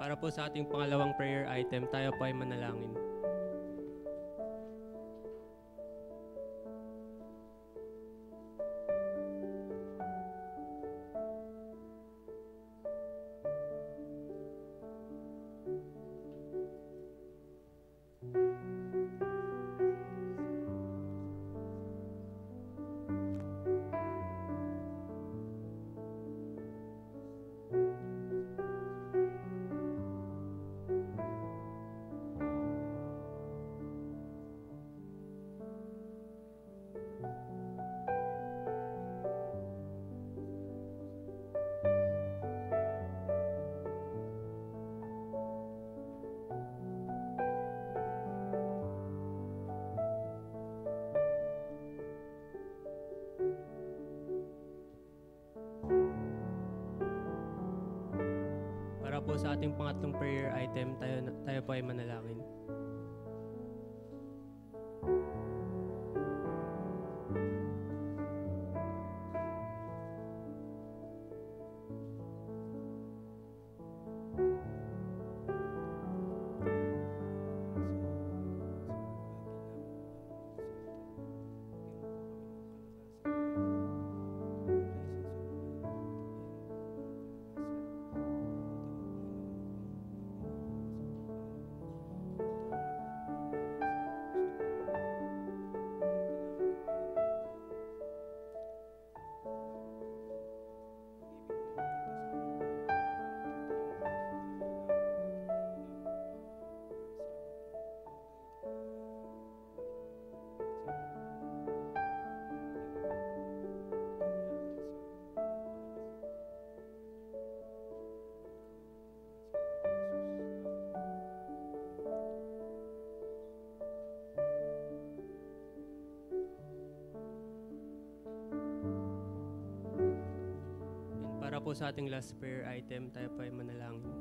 Para po sa ating pangalawang prayer item, tayo po ay manalangin. Para po sa ating pangatlong prayer item, tayo po ay manalangin. Para po sa ating last prayer item, tayo po ay manalangin.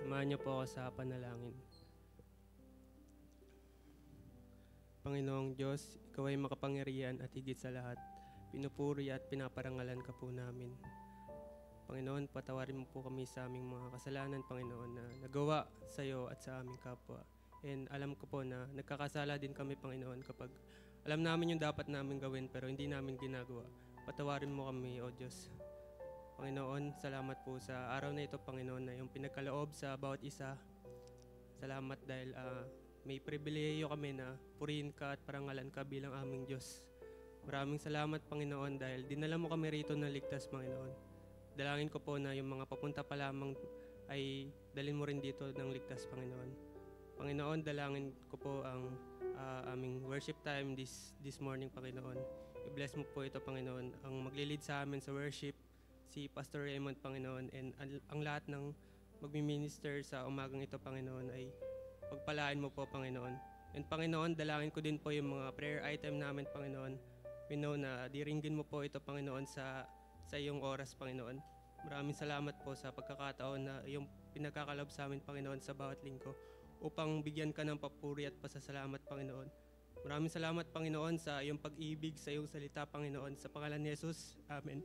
Samahan niyo po ako sa panalangin. Panginoong Diyos, Ikaw ay makapangyarihan at higit sa lahat. Pinupuri at pinaparangalan ka po namin. Panginoon, patawarin mo po kami sa aming mga kasalanan, Panginoon, na nagawa sa iyo at sa aming kapwa. And alam ko po na nagkakasala din kami, Panginoon, kapag alam namin yung dapat namin gawin pero hindi namin ginagawa. Patawarin mo kami, O Diyos. Panginoon, salamat po sa araw na ito, Panginoon, na yung pinagkaloob sa bawat isa. Salamat dahil may pribileyo kami na purihin ka at parangalan ka bilang aming Diyos. Maraming salamat, Panginoon, dahil dinala mo kami rito na ligtas, Panginoon. Dalangin ko po na yung mga papunta pa lamang ay dalhin mo rin dito ng ligtas, Panginoon. Panginoon, dalangin ko po ang aming worship time this morning, Panginoon. I-bless mo po ito, Panginoon. Ang maglilid sa amin sa worship, si Pastor Raymond, Panginoon, and ang lahat ng magmi-minister sa umagang ito, Panginoon, ay pagpalain mo po, Panginoon. And Panginoon, dalangin ko din po yung mga prayer item namin, Panginoon. We know na diringgin mo po ito, Panginoon, sa iyong oras, Panginoon. Maraming salamat po sa pagkakataon na iyong pinagkakalob sa amin, Panginoon, sa bawat linggo upang bigyan ka ng papuri at pasasalamat, Panginoon. Maraming salamat, Panginoon, sa iyong pag-ibig, sa iyong salita, Panginoon. Sa pangalan ni Jesus, Amen.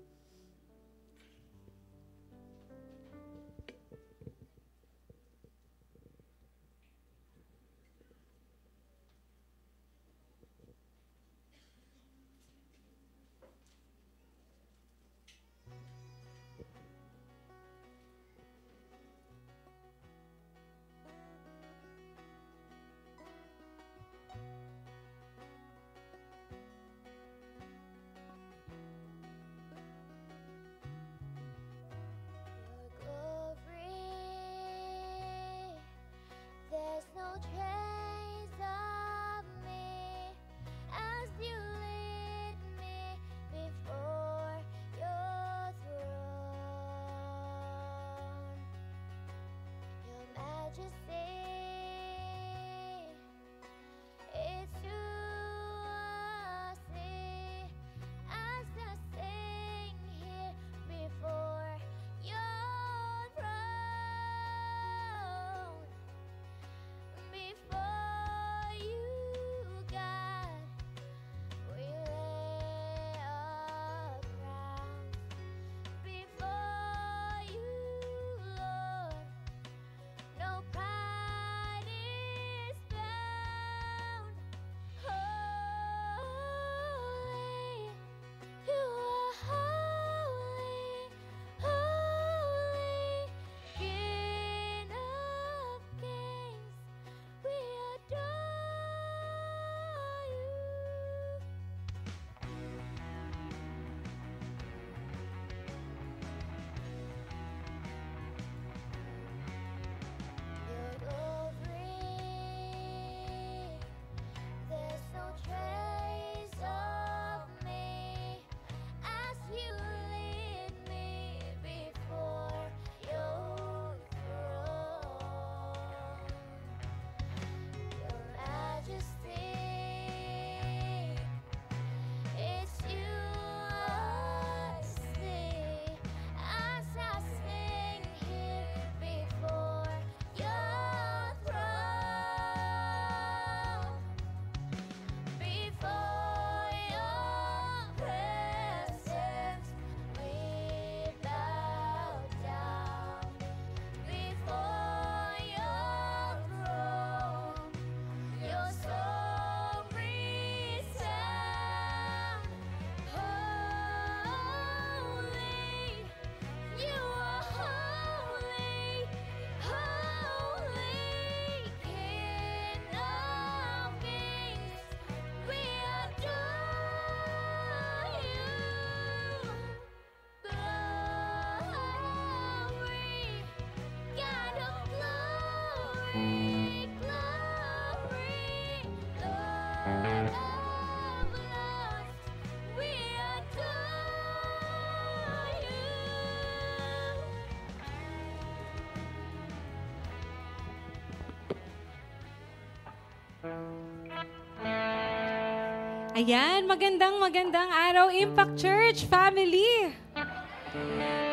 Ayan, magandang araw, Impact Church family!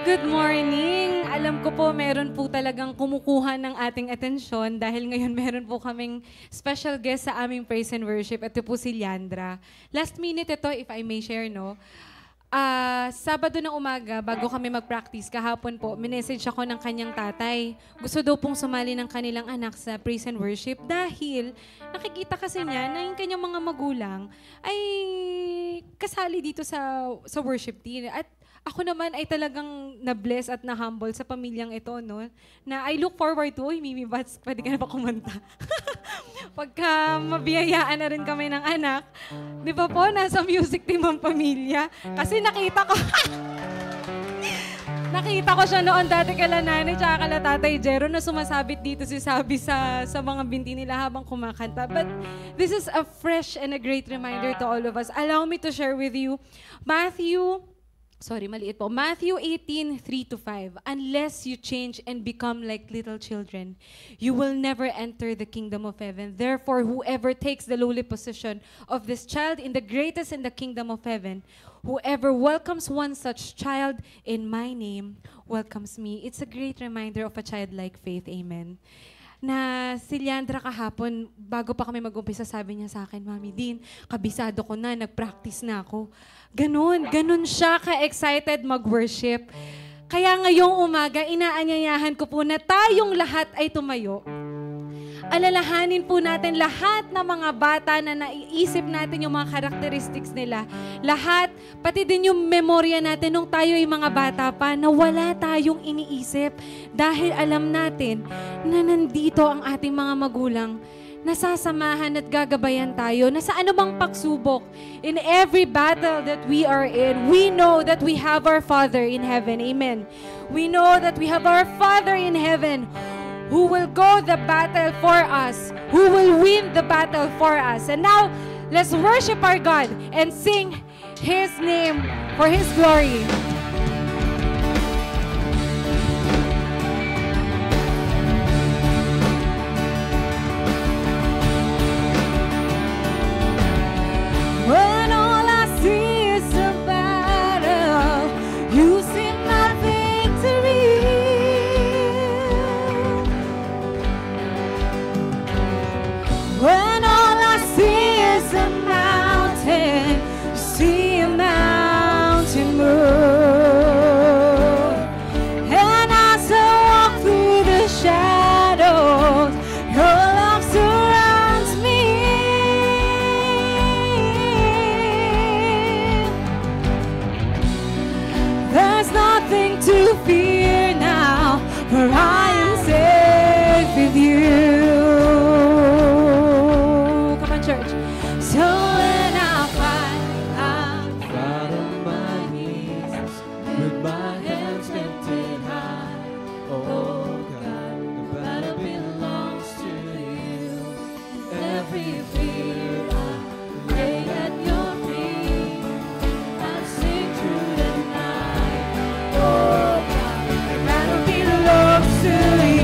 Good morning! Alam ko po, meron po talagang kumukuha ng ating atensyon dahil ngayon meron po kaming special guest sa aming praise and worship. Ito po si Liandra. Last minute ito, if I may share, no? Sabado ng umaga, bago kami mag-practice, kahapon po, minessage ako ng kanyang tatay. Gusto daw pong sumali ng kanilang anak sa praise and worship dahil nakikita kasi niya na yung kanyang mga magulang ay kasali dito sa worship team. At ako naman ay talagang na-bless at na-humble sa pamilyang ito, no? Na I look forward to, Mimi Bats, pwede ka na pa kumanta. Pagka mabiyayaan na rin kami ng anak, di ba po, nasa music team ang pamilya. Kasi nakita ko siya noon dati kala nanay tsaka kala tatay Jero na sumasabit dito si Sabi sa mga binti nila habang kumakanta. But this is a fresh and a great reminder to all of us. Allow me to share with you Matthew 18:3-5. Unless you change and become like little children, you will never enter the kingdom of heaven. Therefore, whoever takes the lowly position of this child in the greatest in the kingdom of heaven, whoever welcomes one such child in my name, welcomes me. It's a great reminder of a childlike faith. Amen. Na si Liandra kahapon, bago pa kami mag-umpisa, sabi niya sa akin, Mami Dean, kabisado ko na, nag-practice na ako. Ganun siya ka-excited mag-worship. Kaya ngayong umaga, inaanyayahan ko po na tayong lahat ay tumayo. Alalahanin po natin lahat ng mga bata na naiisip natin yung mga characteristics nila. Lahat, pati din yung memorya natin nung tayo ay mga bata pa na wala tayong iniisip. Dahil alam natin na nandito ang ating mga magulang, nasasamahan at gagabayan tayo na sa anumang pagsubok. In every battle that we are in, we know that we have our Father in heaven. Amen. We know that we have our Father in heaven who will go the battle for us, who will win the battle for us. And now, let's worship our God and sing His name for His glory. When all I see is a battle, you see my victory. When all I see is a mountain, you see a mountain move. And as I walk through the shadows, your love surrounds me. There's nothing to fear now, for I am safe with you. Come on, church. So when I fight on my knees, with my hands lifted high, oh God, the battle belongs to you. Every fear I lay at your feet, I sing through the night. Oh God, the battle belongs to you.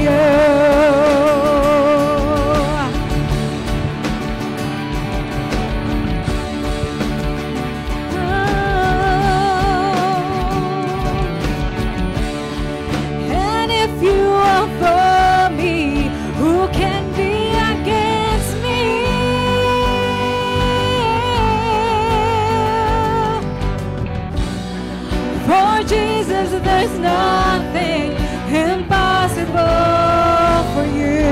And if you are for me, who can be against me? For Jesus, there's nothing impossible for you.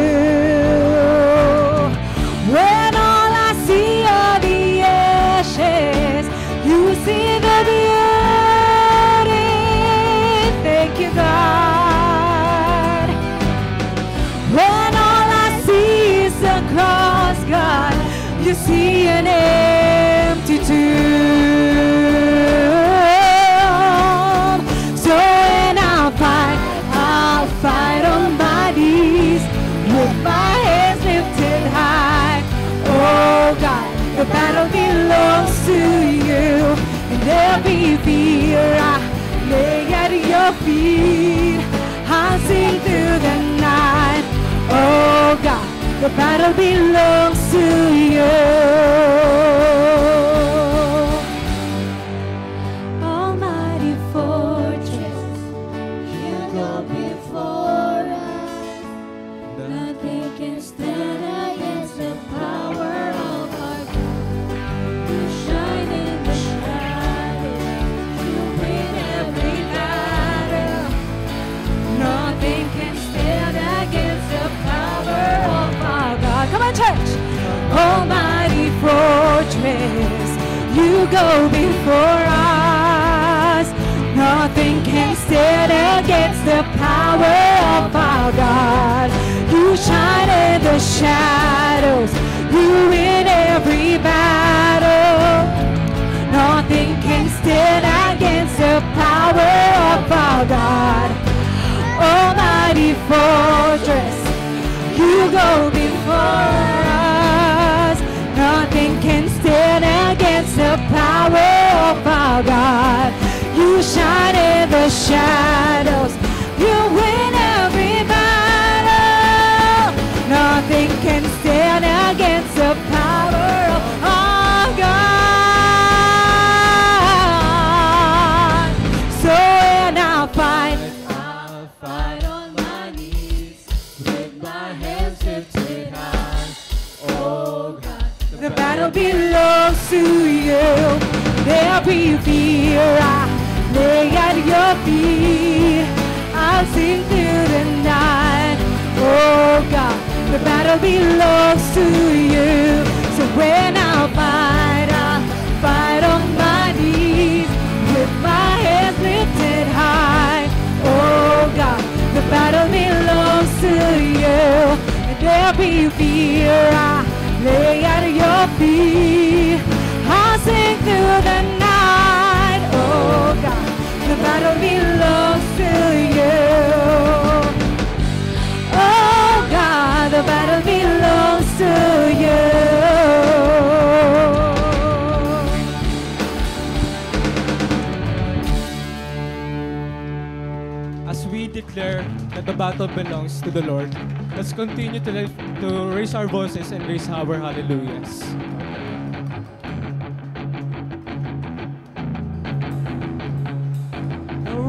When all I see are the ashes, you see the beauty. Thank you, God. When all I see is the cross, God, you see an empty tomb. So when I'll fight on my knees, with my hands lifted high. Oh God, the battle belongs to you. And every fear I lay at your feet, I'll sing through the night. Oh God, The battle belongs to you. Almighty fortress, you go before us. Nothing can stand against the power of our God. You shine in the shadows, you win every battle. Nothing can stand against the power of our God. Come on, church. Almighty fortress, you go before us. Nothing can stand against the power of our God. You shine in the shadows, you win every battle. Nothing can stand against the power of our God. Almighty fortress, you go before us. Nothing can stand against the power of our God. You shine in the shadows, you win every battle. Nothing can stand against the power of our God. So when I fight, I'll fight on my knees with my hands lifted high. Oh God, the battle belongs to you. Every fear I lay at your feet. I'll sing through the night. Oh God, the battle belongs to you. So when I fight on my knees with my hands lifted high. Oh God, the battle belongs to you. And every fear I lay at your feet. I'll sing through the night. Oh God, the battle belongs to you. Oh God, the battle belongs to you. As we declare that the battle belongs to the Lord, let's continue to raise our voices and raise our hallelujahs.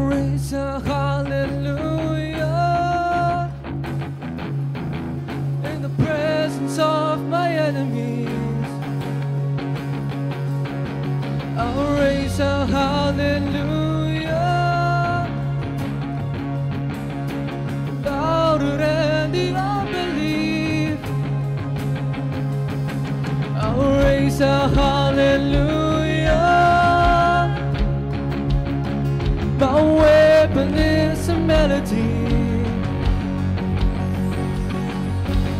Raise a hallelujah in the presence of my enemies. I'll raise a hallelujah louder than the unbelief. I'll raise a hallelujah. My weapon is a melody.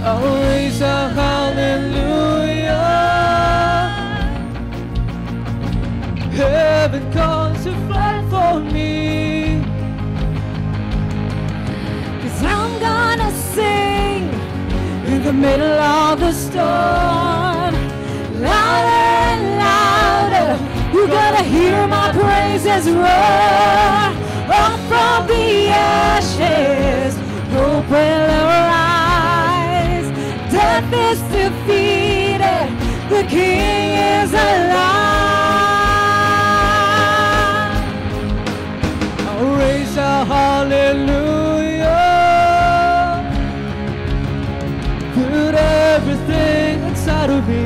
I'll raise a hallelujah. Heaven comes to fight for me. 'Cause I'm gonna sing in the middle of the storm. Louder and louder, you're gonna hear my praises roar. Up from the ashes, hope will arise. Death is defeated, the King is alive. I'll raise a hallelujah. Put everything inside of me.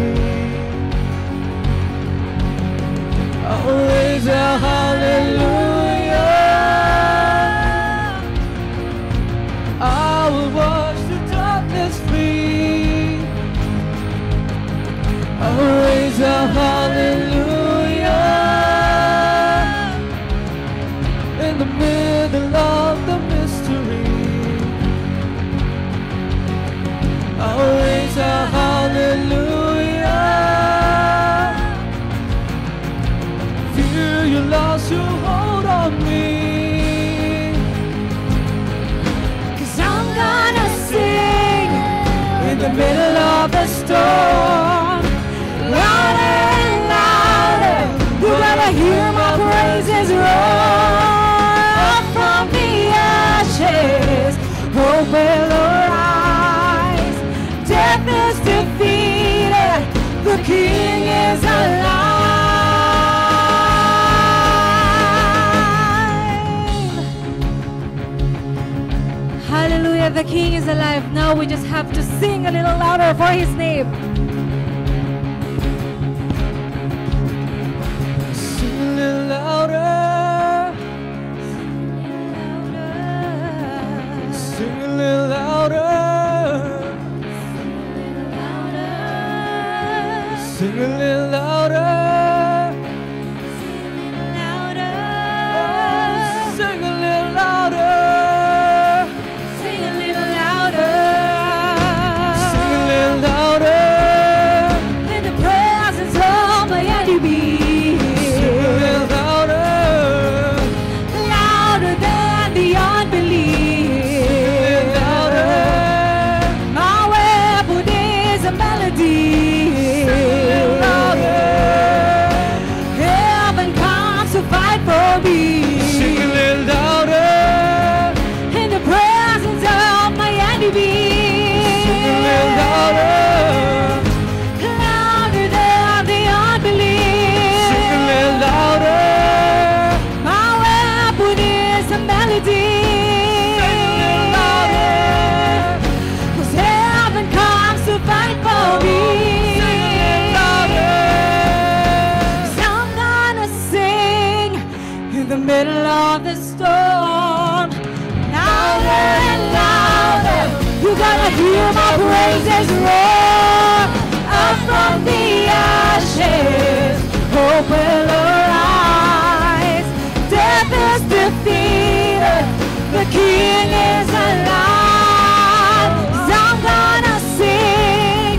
I'll raise a hallelujah. I will watch the darkness flee. I'll raise a hallelujah in the middle of the mystery. I'll raise a hallelujah. Fear you lost your hold on me. 'Cause I'm gonna sing in the middle of the storm. Louder and louder, you're gonna hear my praises roar. Up from the ashes, hope will arise. Death that the King is alive. Now we just have to sing a little louder for His name. Sing a little louder. Sing a little louder. Sing a little louder. Sing a little louder. Sing a little louder. Sing a little louder. In the presence of my enemy. Sing a little louder. Louder than the unbelief. Sing a little louder. My weapon is a melody. Heaven comes to fight for me. Sing a little louder. In the presence of my enemy. Sing a little louder. Louder than the unbelief. Sing a little louder. My weapon is a melody. Sing a little louder. 'Cause heaven comes to fight for me. Sing a little louder. 'Cause I'm gonna sing in the middle of the storm. Louder and louder, you gotta hear my praises roar. Up from the ashes, hope will arise. Death is defeated, the King is alive. 'Cause I'm gonna sing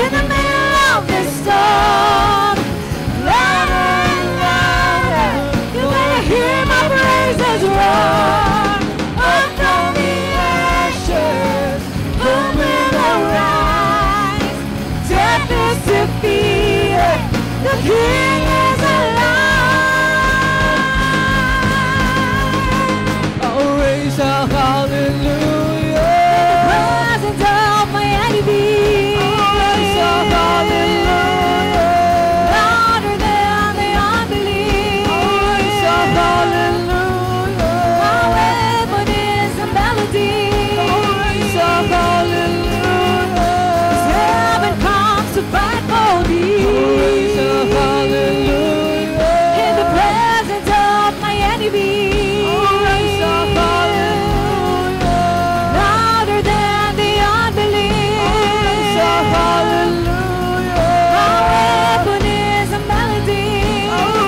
in the middle of the storm. Louder and louder, you gotta hear my praises roar. Up from the ashes, hope will arise. Death is defeated, the King is alive. I'll raise a hallelujah. Presence of my enemy. Raise a hallelujah. Louder than the unbelief. Raise a hallelujah. My weapon is a melody. Raise a hallelujah. 'Cause heaven comes to fight for me. Raise a hallelujah. In the presence of my enemy. Raise a hallelujah. Louder than the unbelief. Raise a hallelujah. My weapon is a melody.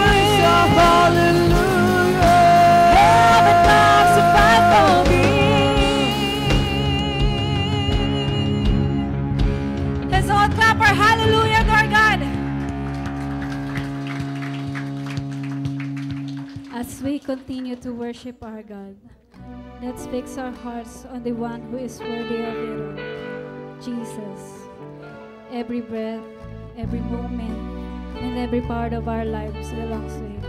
Raise a hallelujah. Heaven comes to fight for me. Let's all clap our hallelujah to our God. As we continue to worship our God, let's fix our hearts on the one who is worthy of it all, Jesus. Every breath, every moment, and every part of our lives belongs to Him.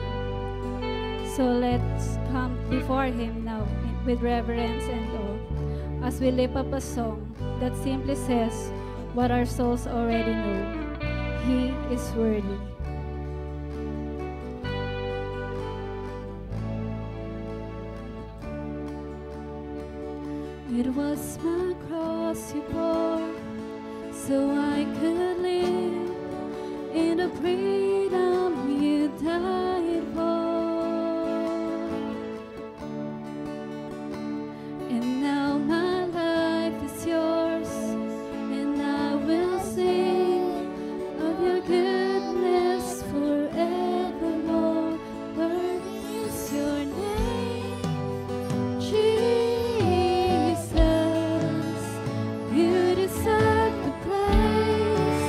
So let's come before Him now with reverence and awe as we lift up a song that simply says what our souls already know. He is worthy. It was my cross you bore, so I could live in the freedom you died for. And now my life is yours, and I will sing of your goodness forevermore. Worthy is your name, Jesus. You deserve the praise.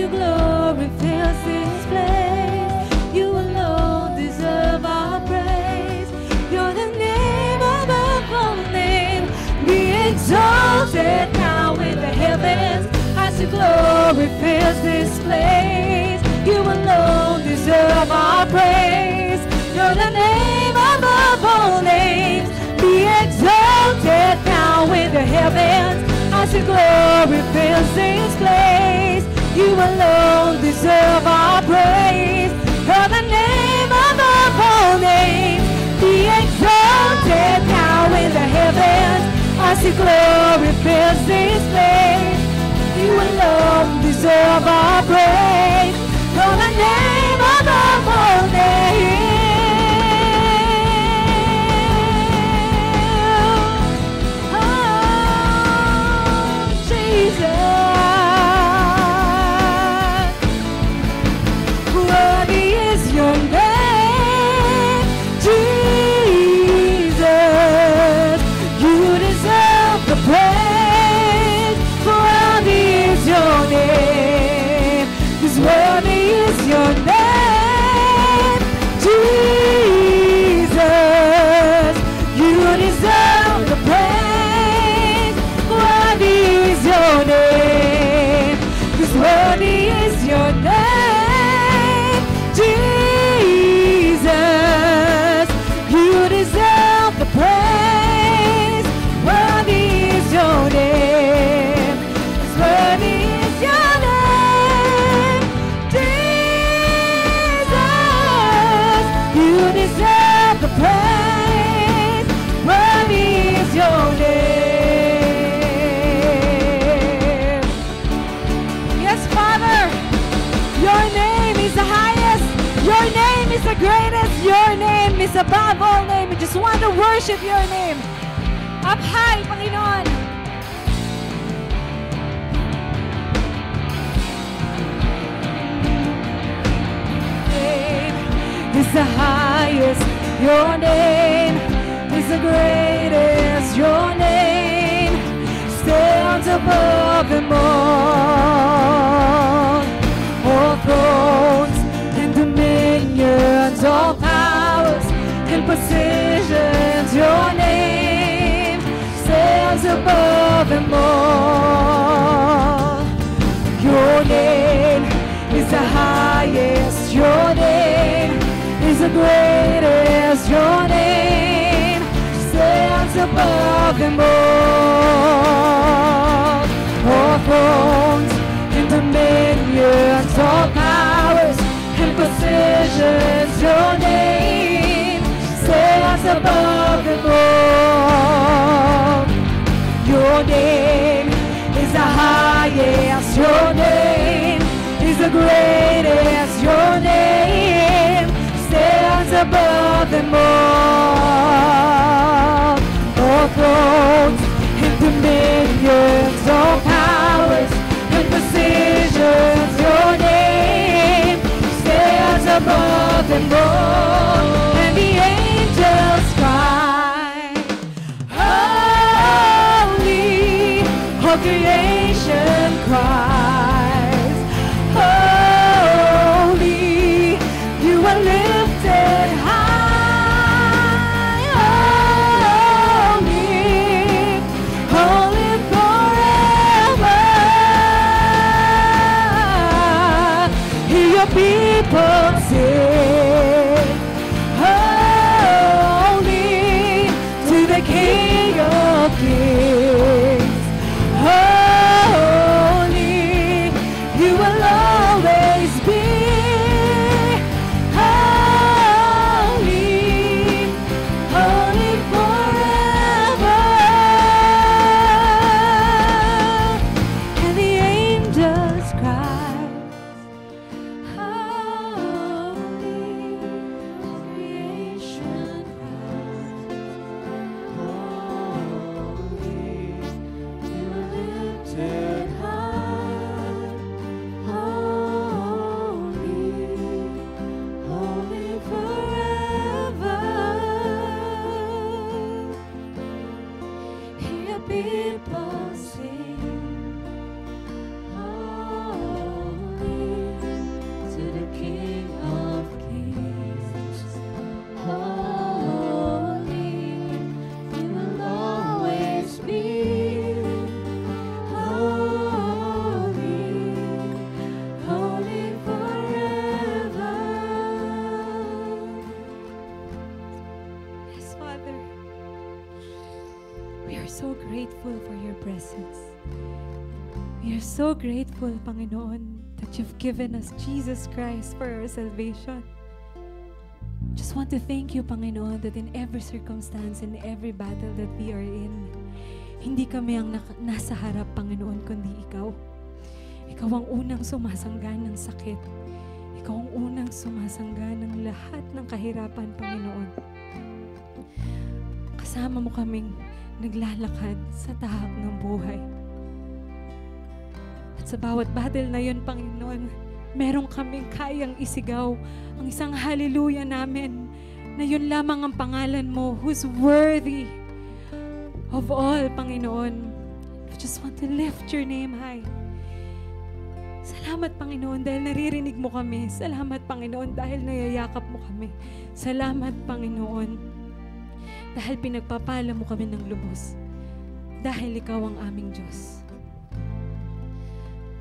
your glory fills this place. You alone deserve our praise. You're the name above all names. Be exalted now in the heavens as your glory fills this place. You alone deserve our praise. You're the name above all names. Be exalted now in the heavens as your glory fills this place. You alone deserve our praise. You're the name above all names. Be exalted now in the heavens as your glory fills this place. You alone deserve our praise. You're the name above all names. Worthy is your name, Jesus. You deserve the praise. Worthy is your name, 'cause worthy is your name, Jesus. You deserve the praise. Worthy is your name, 'cause worthy is your name. You deserve the praise. Worthy is your name. Yes, Father, your name is the highest. Your name is the greatest. Your name is above all name. We just want to worship your name. Up high, Panginoon. Is the highest, your name is the greatest, your name stands above them all. All thrones and dominions, all powers and positions, your name stands above them all. Your name is the highest, your name is the greatest, your name stands above them all. All thrones and dominions, all powers and positions, your name stands above them all. Your name is the highest, your name is the greatest, your name stands above them all. All thrones and dominions, all powers and positions, your name stands above them all. And the angels cry, holy, all creation cries, holy, you are lifted high, holy, holy forever. Hear your people sing, holy, to the King of Kings, holy, you will always be. Holy, so grateful, Panginoon, that you've given us Jesus Christ for our salvation. Just want to thank you, Panginoon, that in every circumstance, in every battle that we are in, hindi kami ang nasa harap, Panginoon, kundi ikaw. Ikaw ang unang sumasangga ng sakit. Ikaw ang unang sumasangga ng lahat ng kahirapan, Panginoon. Kasama mo kaming naglalakad sa tahak ng buhay. At sa bawat battle na yun, Panginoon, meron kaming kayang isigaw ang isang hallelujah namin na yun lamang ang pangalan mo who's worthy of all, Panginoon. We just want to lift your name high. Salamat, Panginoon, dahil naririnig mo kami. Salamat, Panginoon, dahil nayayakap mo kami. Salamat, Panginoon, dahil pinagpapala mo kami ng lubos. Dahil ikaw ang aming Diyos.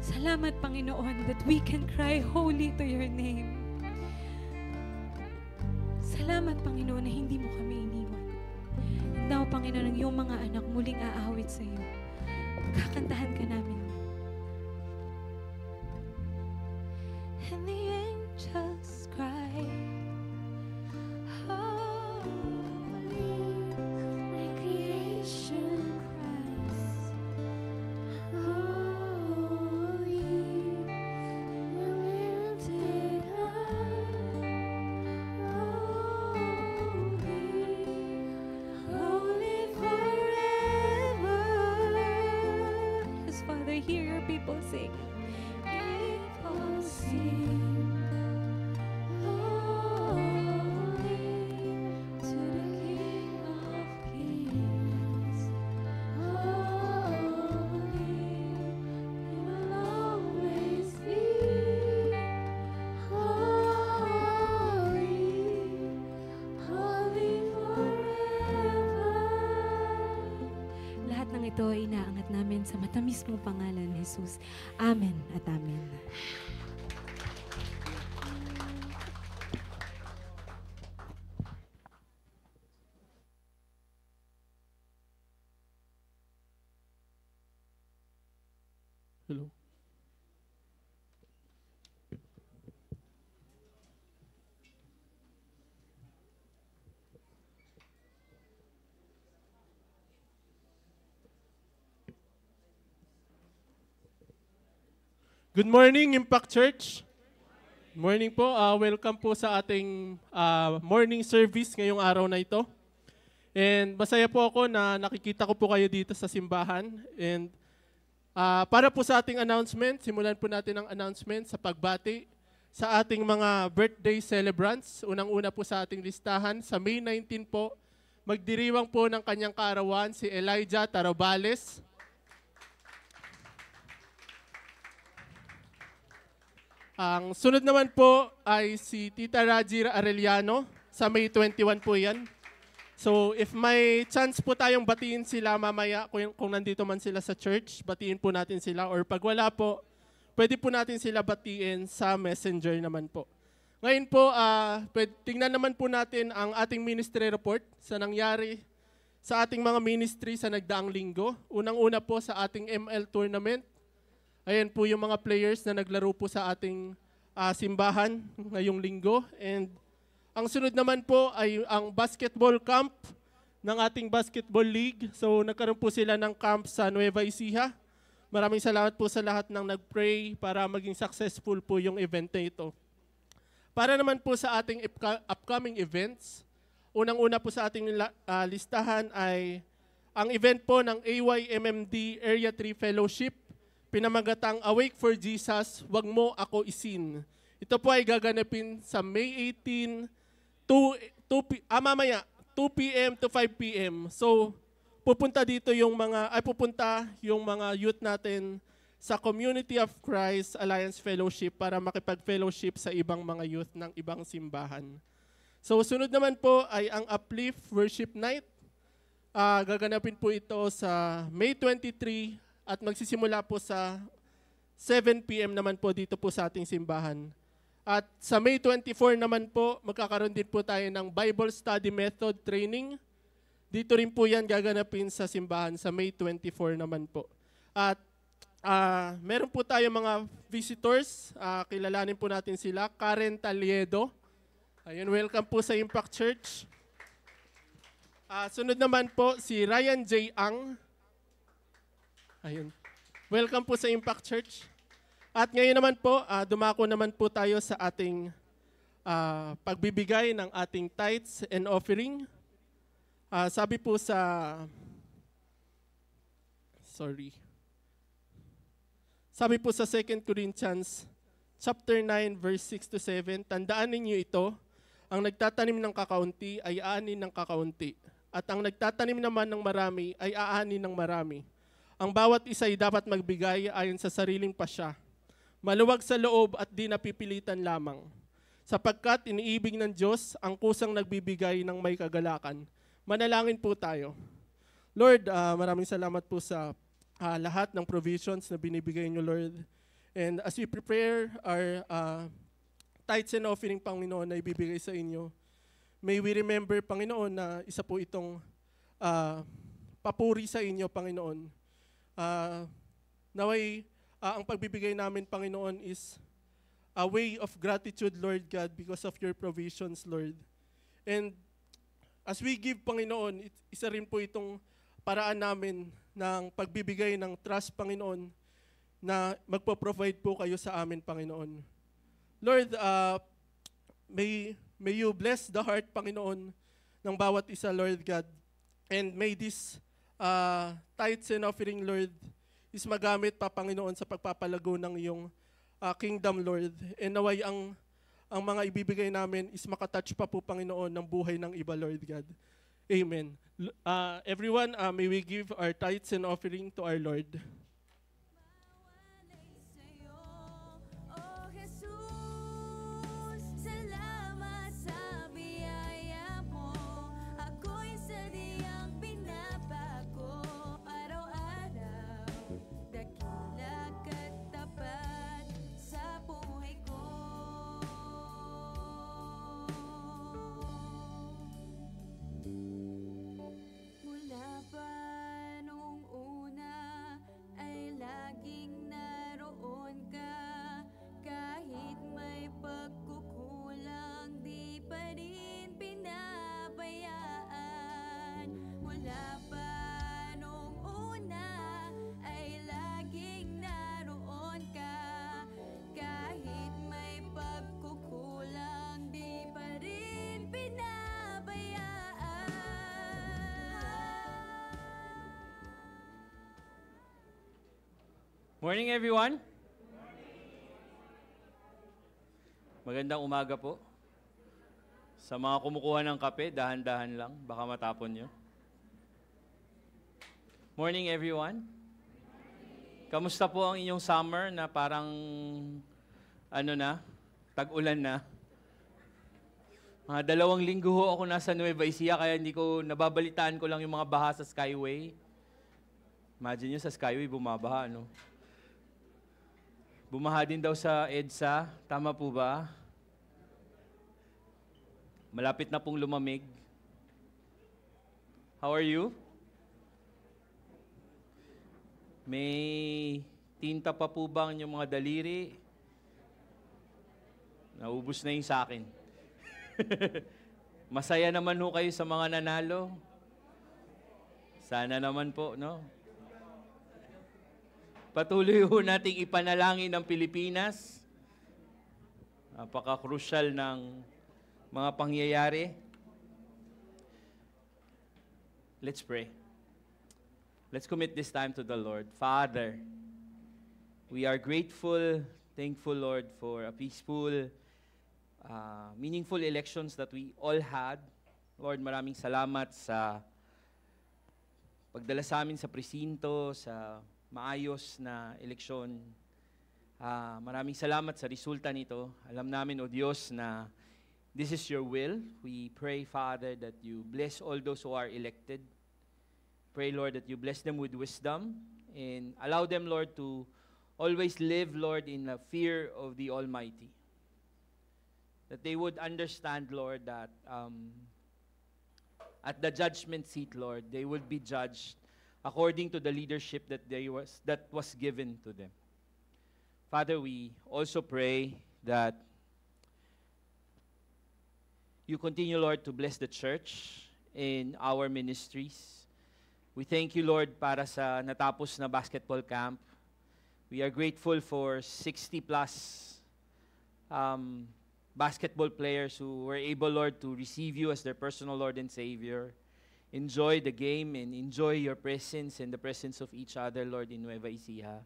Salamat, Panginoon, that we can cry holy to your name. Salamat, Panginoon, na hindi mo kami iniwan. And now, Panginoon, ang iyong mga anak muling aawit sa iyo. Kakantahan ka namin. And the angels cry, holy, my creation cries, holy, the lifted high, holy forever. Yes, Father, hear your people sing. People sing. Ito ay inaangat namin sa matamis mong pangalan, Jesus. Amen at amen. Hello. Good morning, Impact Church. Morning po. Welcome po sa ating morning service ngayong araw na ito. And masaya po ako na nakikita ko po kayo dito sa simbahan. And para po sa ating announcement, simulan po natin ang announcement sa pagbati sa ating mga birthday celebrants. Unang-una po sa ating listahan, sa May 19 po, magdiriwang po ng kanyang kaarawan si Elijah Tarobales. Ang sunod naman po ay si Tita Raji Arellano. Sa May 21 po yan. So if may chance po tayong batiin sila mamaya, kung nandito man sila sa church, batiin po natin sila. Or pag wala po, pwede po natin sila batiin sa messenger naman po. Ngayon po, tingnan naman po natin ang ating ministry report sa nangyari sa ating mga ministry sa nagdaang linggo. Unang-una po sa ating ML tournament. Ayan po yung mga players na naglaro po sa ating simbahan ngayong linggo. And ang sunod naman po ay ang basketball camp ng ating basketball league. So nagkaroon po sila ng camp sa Nueva Ecija. Maraming salamat po sa lahat ng nag-pray para maging successful po yung event na ito. Para naman po sa ating upcoming events, unang-una po sa ating listahan ay ang event po ng AYMMD Area 3 Fellowship, pinamagatang Awake for Jesus, Wag Mo Ako Isin. Ito po ay gaganapin sa May 18, mamaya, 2 p.m. to 5 p.m. So, pupunta yung mga youth natin sa Community of Christ Alliance Fellowship para makipag-fellowship sa ibang mga youth ng ibang simbahan. So, sunod naman po ay ang Uplift Worship Night. Gaganapin po ito sa May 23 at magsisimula po sa 7 p.m. naman po dito po sa ating simbahan. At sa May 24 naman po, magkakaroon din po tayo ng Bible Study Method Training. Dito rin po yan gaganapin sa simbahan sa May 24 naman po. At Meron po tayo mga visitors. Kilalanin po natin sila. Karen Taliedo. Ayun, welcome po sa Impact Church. Sunod naman po si Ryan J. Ang. Ayun. Welcome po sa Impact Church. At ngayon naman po, dumako naman po tayo sa ating pagbibigay ng ating tithes and offering. Sabi po sa... Sabi po sa 2 Corinthians chapter 9 verse 6 to 7, tandaan ninyo ito, ang nagtatanim ng kakaunti ay aanin ng kakaunti, at ang nagtatanim naman ng marami ay aanin ng marami. Ang bawat isa ay dapat magbigay ayon sa sariling pasya, maluwag sa loob at di napipilitan lamang, sapagkat iniibig ng Diyos ang kusang nagbibigay ng may kagalakan. Manalangin po tayo. Lord, maraming salamat po sa lahat ng provisions na binibigay niyo, Lord. And as we prepare our tithes and offering, Panginoon, na ibibigay sa inyo, may we remember, Panginoon, na isa po itong papuri sa inyo, Panginoon. Naway, ang pagbibigay namin, Panginoon, is a way of gratitude, Lord God, because of your provisions, Lord. And as we give, Panginoon, isa rin po itong paraan namin ng pagbibigay ng trust, Panginoon, na magpo-provide po kayo sa amin, Panginoon. Lord, may you bless the heart, Panginoon, ng bawat isa, Lord God. And may this tithes and offering, Lord, is magamit pa, Panginoon, sa pagpapalago ng iyong kingdom, Lord. And naway ang mga ibibigay namin is makatouch pa po, Panginoon, ng buhay ng iba, Lord God. Amen. Everyone, may we give our tithes and offering to our Lord. Morning, everyone. Magandang umaga po. Sa mga kumukuha ng kape, dahan-dahan lang, baka matapon nyo. Morning, everyone. Kamusta po ang inyong summer na parang, tag-ulan na? Mga 2 linggo ho ako nasa Nueva Ecija, kaya hindi ko nababalitaan ko lang yung mga baha sa Skyway. Imagine nyo sa Skyway, bumabaha, no? Bumaha din daw sa EDSA. Tama po ba? Malapit na pong lumamig. How are you? May tinta pa po ba ang inyong mga daliri? Naubos na yung sa akin. Masaya naman ho kayo sa mga nanalo. Sana naman po, no? Patuloy ho nating ipanalangin ang Pilipinas. Napaka-crucial ng mga pangyayari. Let's pray. Let's commit this time to the Lord. Father, we are grateful, thankful, Lord, for a peaceful, meaningful elections that we all had. Lord, maraming salamat sa pagdala sa amin sa presinto, sa maayos na eleksyon. Maraming salamat sa resulta nito. Alam namin, O Diyos, na this is your will. We pray, Father, that you bless all those who are elected. Pray, Lord, that you bless them with wisdom and allow them, Lord, to always live, Lord, in the fear of the Almighty. That they would understand, Lord, that at the judgment seat, Lord, they would be judged according to the leadership that was given to them. Father, we also pray that you continue, Lord, to bless the church in our ministries. We thank you, Lord, para sa natapos na basketball camp. We are grateful for 60 plus basketball players who were able, Lord, to receive you as their personal Lord and Savior. Enjoy the game and enjoy your presence and the presence of each other, Lord, in Nueva Ecija.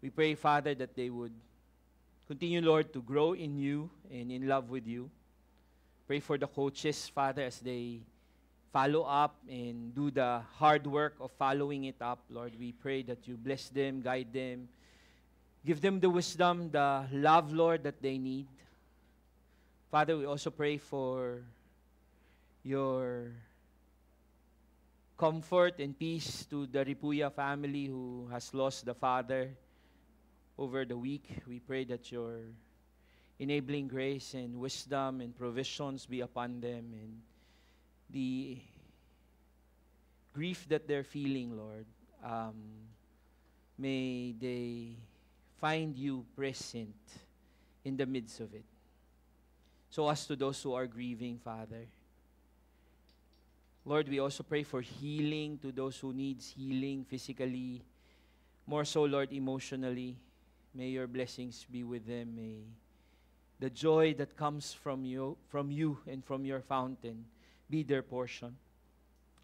We pray, Father, that they would continue, Lord, to grow in you and in love with you. Pray for the coaches, Father, as they follow up and do the hard work of following it up. Lord, we pray that you bless them, guide them, give them the wisdom, the love, Lord, that they need. Father, we also pray for your comfort and peace to the Ripuya family who has lost the father over the week. We pray that your enabling grace and wisdom and provisions be upon them, and the grief that they're feeling, Lord, may they find you present in the midst of it. So as to those who are grieving, Father, Lord, we also pray for healing to those who needs healing physically, more so, Lord, emotionally. May your blessings be with them. May the joy that comes from you and from your fountain be their portion.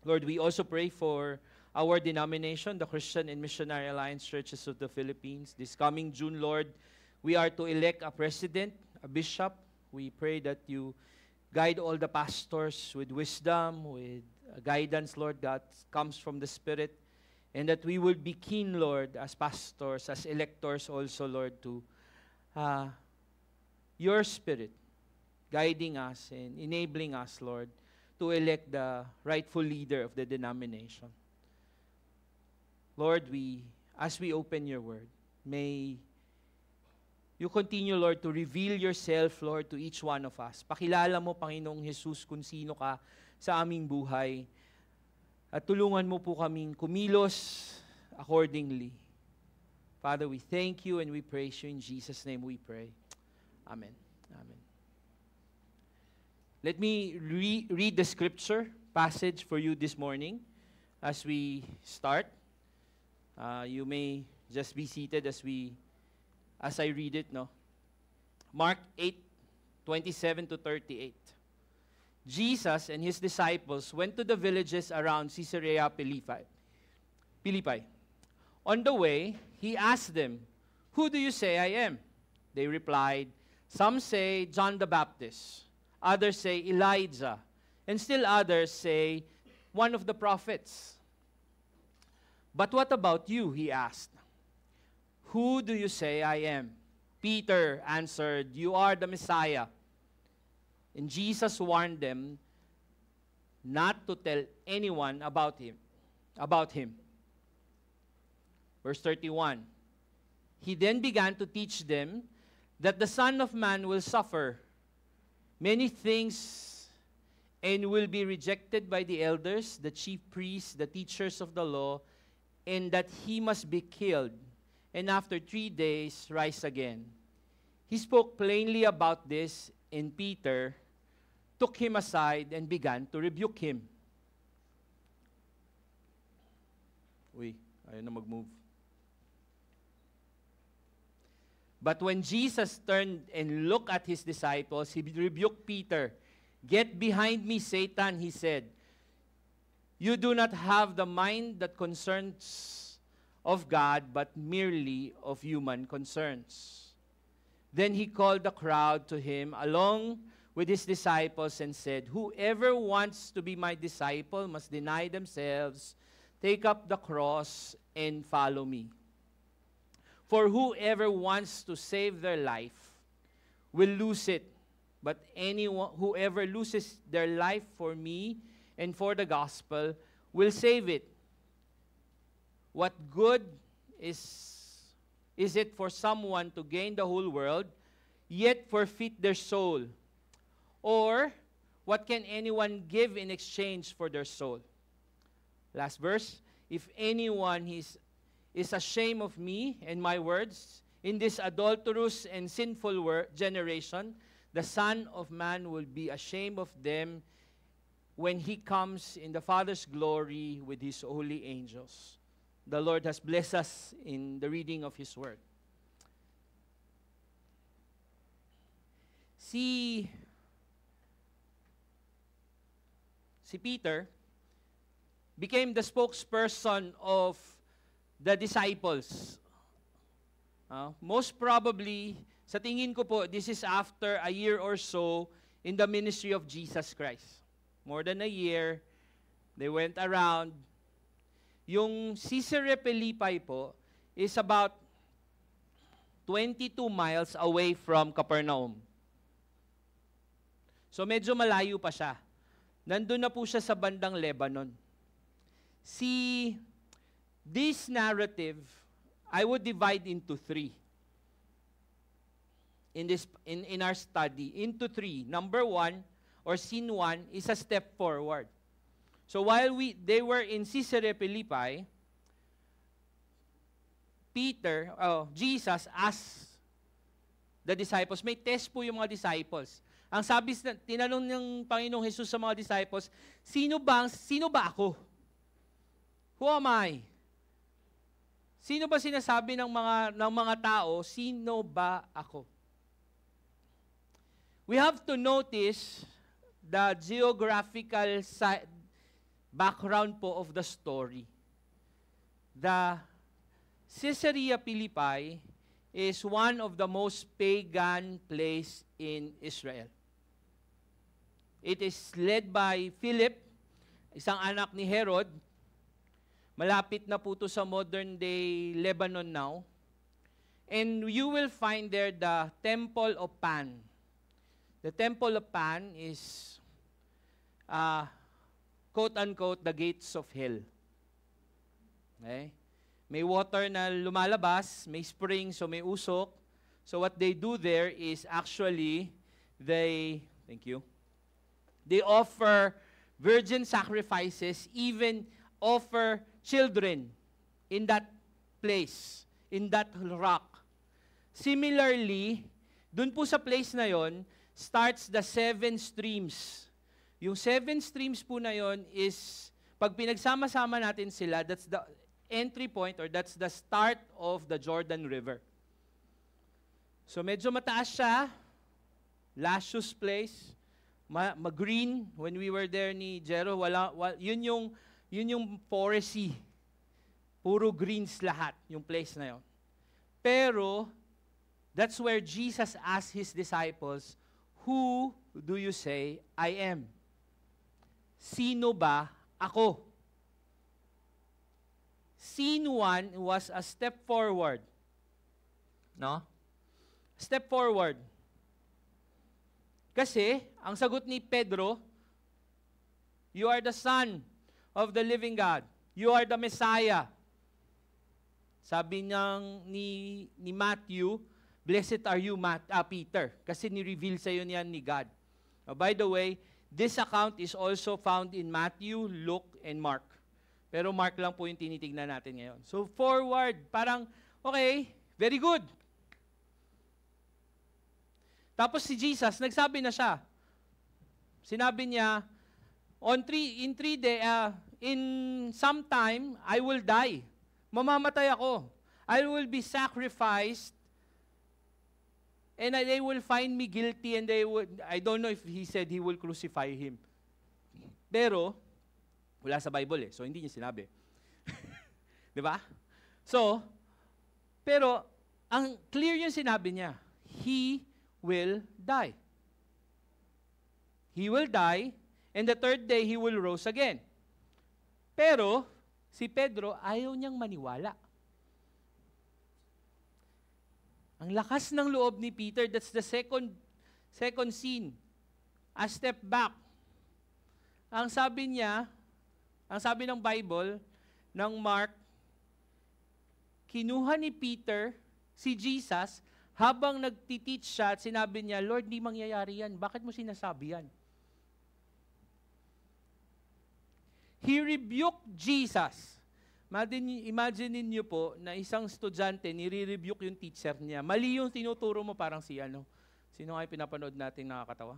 Lord, we also pray for our denomination, the Christian and Missionary Alliance Churches of the Philippines. This coming June, Lord, we are to elect a president, a bishop. We pray that you guide all the pastors with wisdom, with guidance, Lord, that comes from the Spirit, and that we will be keen, Lord, as pastors, as electors also, Lord, to your Spirit guiding us and enabling us, Lord, to elect the rightful leader of the denomination. Lord, as we open your word, may you continue, Lord, to reveal yourself, Lord, to each one of us. Pakilala mo, Panginoong Jesus, kung sino ka sa aming buhay. At tulungan mo po kaming kumilos accordingly. Father, we thank you and we praise you. In Jesus' name we pray. Amen. Amen. Let me read the scripture passage for you this morning as we start. You may just be seated as I read it, no? Mark 8:27 to 38. Jesus and his disciples went to the villages around Caesarea Philippi. On the way, he asked them, "Who do you say I am?" They replied, "Some say John the Baptist, others say Elijah, and still others say one of the prophets." "But what about you?" he asked. "Who do you say I am?" Peter answered, "You are the Messiah." And Jesus warned them not to tell anyone about him. Verse 31. He then began to teach them that the Son of Man will suffer many things and will be rejected by the elders, the chief priests, the teachers of the law, and that he must be killed, and after 3 days rise again. He spoke plainly about this, and Peter took him aside and began to rebuke him. Ayaw na mag-move. But when Jesus turned and looked at his disciples, he rebuked Peter. "Get behind me, Satan," he said. "You do not have the mind that concerns of God, but merely of human concerns." Then he called the crowd to him along with his disciples and said, "Whoever wants to be my disciple must deny themselves, take up the cross, and follow me. For whoever wants to save their life will lose it, but whoever loses their life for me and for the gospel will save it. What good is it for someone to gain the whole world, yet forfeit their soul? Or what can anyone give in exchange for their soul?" Last verse. if anyone is ashamed of me and my words in this adulterous and sinful generation, the Son of Man will be ashamed of them when he comes in the Father's glory with his holy angels. The Lord has blessed us in the reading of his word. Si Peter became the spokesperson of the disciples. Most probably, sa tingin ko po, this is after a year or so in the ministry of Jesus Christ. More than a year, they went around. Yung Caesarea Philippi po is about 22 miles away from Capernaum. So medyo malayo pa siya. Nandun na po siya sa bandang Lebanon. This narrative, I would divide into three. In our study, into three. Number one, or scene one, is a step forward. So while they were in Caesarea Philippi, Jesus asked the disciples, may test po yung mga disciples. Ang tinanong ng Panginoong Jesus sa mga disciples, sino ba ako? Who am I? Sino ba sinasabi ng mga tao, sino ba ako? We have to notice the geographical background po of the story. The Caesarea Philippi is one of the most pagan place in Israel. It is led by Philip, isang anak ni Herod. Malapit na po to sa modern day Lebanon now. And you will find there the Temple of Pan. The Temple of Pan is, quote-unquote, the gates of hell. Okay? May water na lumalabas, may spring, so may usok. So what they do there is actually, they offer virgin sacrifices, even offer children in that place, in that rock. Similarly, dun po sa place na yon, starts the 7 streams. Yung 7 streams po na yon is, pag pinagsama-sama natin sila, that's the entry point or that's the start of the Jordan River. So medyo mataas siya, luscious place, green. When we were there ni Jero, yun yung foresty. Puro greens lahat, yung place na yon. Pero, that's where Jesus asked his disciples, who do you say I am? Sino ba ako? Scene 1 was a step forward. No? Step forward. Kasi, ang sagot ni Pedro, you are the Son of the living God. You are the Messiah. Sabi ni Matthew, blessed are you, Peter, kasi ni-reveal sa'yo niyan ni God. By the way, this account is also found in Matthew, Luke, and Mark. Pero Mark lang po yung tinitignan natin ngayon. So forward, parang, okay, very good. Tapos si Jesus, nagsabi na siya. Sinabi niya, in some time, I will die. Mamamatay ako. I will be sacrificed and they will find me guilty and I don't know if he said he will crucify him. Pero, wala sa Bible so hindi niya sinabi. Di ba? So, pero, ang clear yung sinabi niya, he will die. He will die, and the third day, he will rise again. Pero, si Pedro, ayaw niyang maniwala. Ang lakas ng loob ni Peter, that's the second scene. A step back. Ang sabi ng Bible, ng Mark, kinuha ni Peter, si Jesus, habang nagtiteach siya at sinabi niya, Lord, di mangyayari yan. Bakit mo sinasabi yan? He rebuked Jesus Imagine niyo po na isang estudyante, nire-rebuke yung teacher niya. Mali yung tinuturo mo, parang si ano. Sino nga yung pinapanood natin nakakatawa?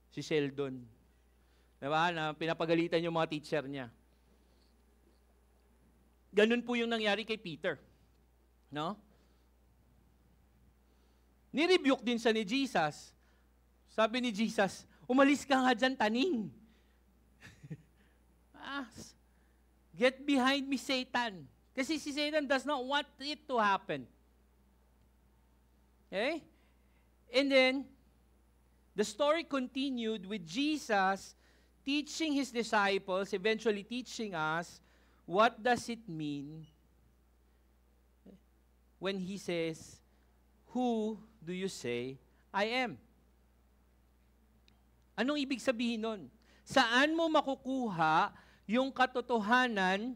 Si Sheldon. Diba? Na pinapagalitan yung mga teacher niya. Ganun po yung nangyari kay Peter. No? Nirebuke din siya ni Jesus. Sabi ni Jesus, umalis ka nga dyan, taning. Get behind me, Satan. Kasi si Satan does not want it to happen. Okay? And then, the story continued with Jesus teaching his disciples, eventually teaching us, what does it mean when he says, "Who do you say I am?" Anong ibig sabihin nun? Saan mo makukuha yung katotohanan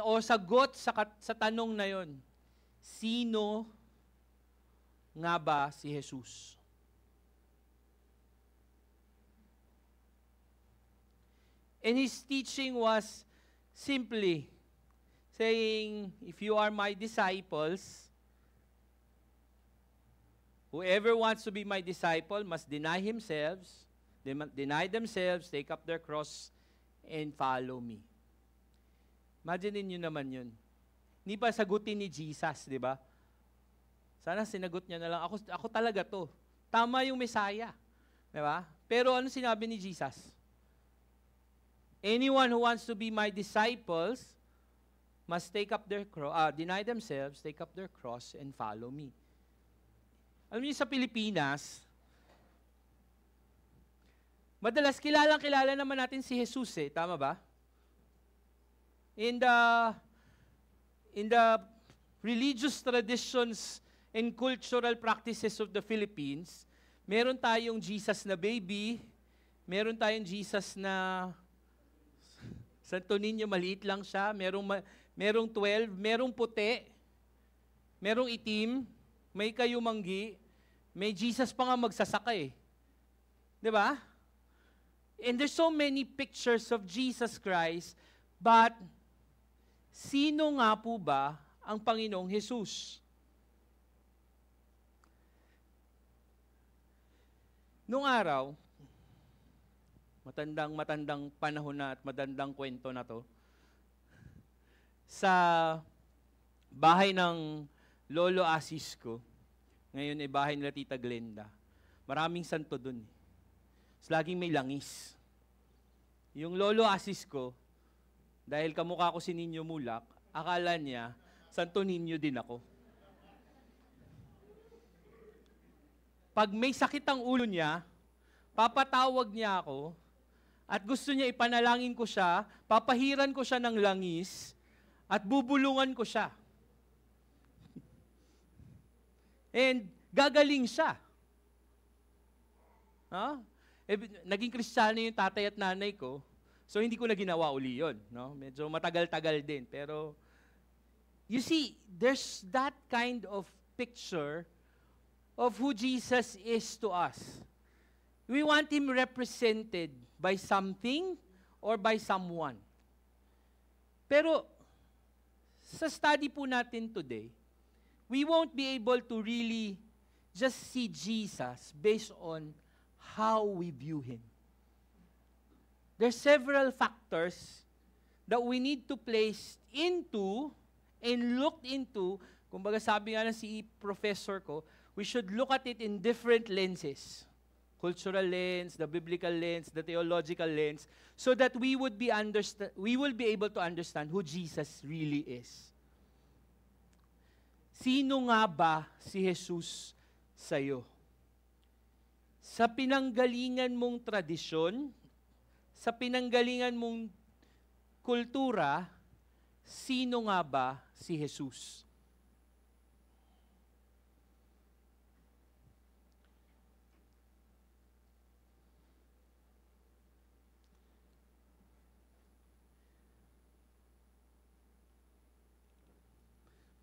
o sagot sa tanong na yon? Sino nga ba si Jesus? And his teaching was simply saying, if you are my disciples, whoever wants to be my disciple must deny themselves, take up their cross, and follow me. Imagine niyo naman yun. Hindi pa sagutin ni Jesus, di ba? Sana sinagot niya na lang, ako talaga to. Tama yung Messiah. Di ba? Pero ano sinabi ni Jesus? Anyone who wants to be my disciples must deny themselves, take up their cross, and follow me. Alam niyo sa Pilipinas, madalas kilala naman natin si Jesus tama ba? In the religious traditions and cultural practices of the Philippines, meron tayong Jesus na baby, meron tayong Jesus na Santo Niño, maliit lang siya, merong 12, merong puti, merong itim, may kayumanggi, may Jesus pa nga magsasaka eh. 'Di ba? And there's so many pictures of Jesus Christ, but sino nga po ba ang Panginoong Jesus? Noong araw, matandang panahon na at matandang kwento na to, sa bahay ng Lolo Asis ko, ngayon ay bahay nila Tita Glenda, maraming santo dun. Laging may langis. Yung Lolo Asis ko, dahil kamukha ko si Ninyo Mulak, akala niya, Santo Niño din ako. Pag may sakit ang ulo niya, papatawag niya ako, at gusto niya ipanalangin ko siya, papahiran ko siya ng langis, at bubulungan ko siya. And gagaling siya. Huh? Naging Kristiyano yung tatay at nanay ko, so hindi ko na ginawa uli yun. No? Medyo matagal-tagal din. Pero, you see, there's that kind of picture of who Jesus is to us. We want Him represented by something or by someone. Pero, sa study po natin today, we won't be able to really just see Jesus based on how we view Him. There's several factors that we need to place into and look into. Kumbaga sabi nga na si professor ko, we should look at it in different lenses. Cultural lens, the biblical lens, the theological lens, so that we will be able to understand who Jesus really is. Sino nga ba si Jesus sa'yo? Sa pinanggalingan mong tradisyon, sa pinanggalingan mong kultura, sino nga ba si Jesus?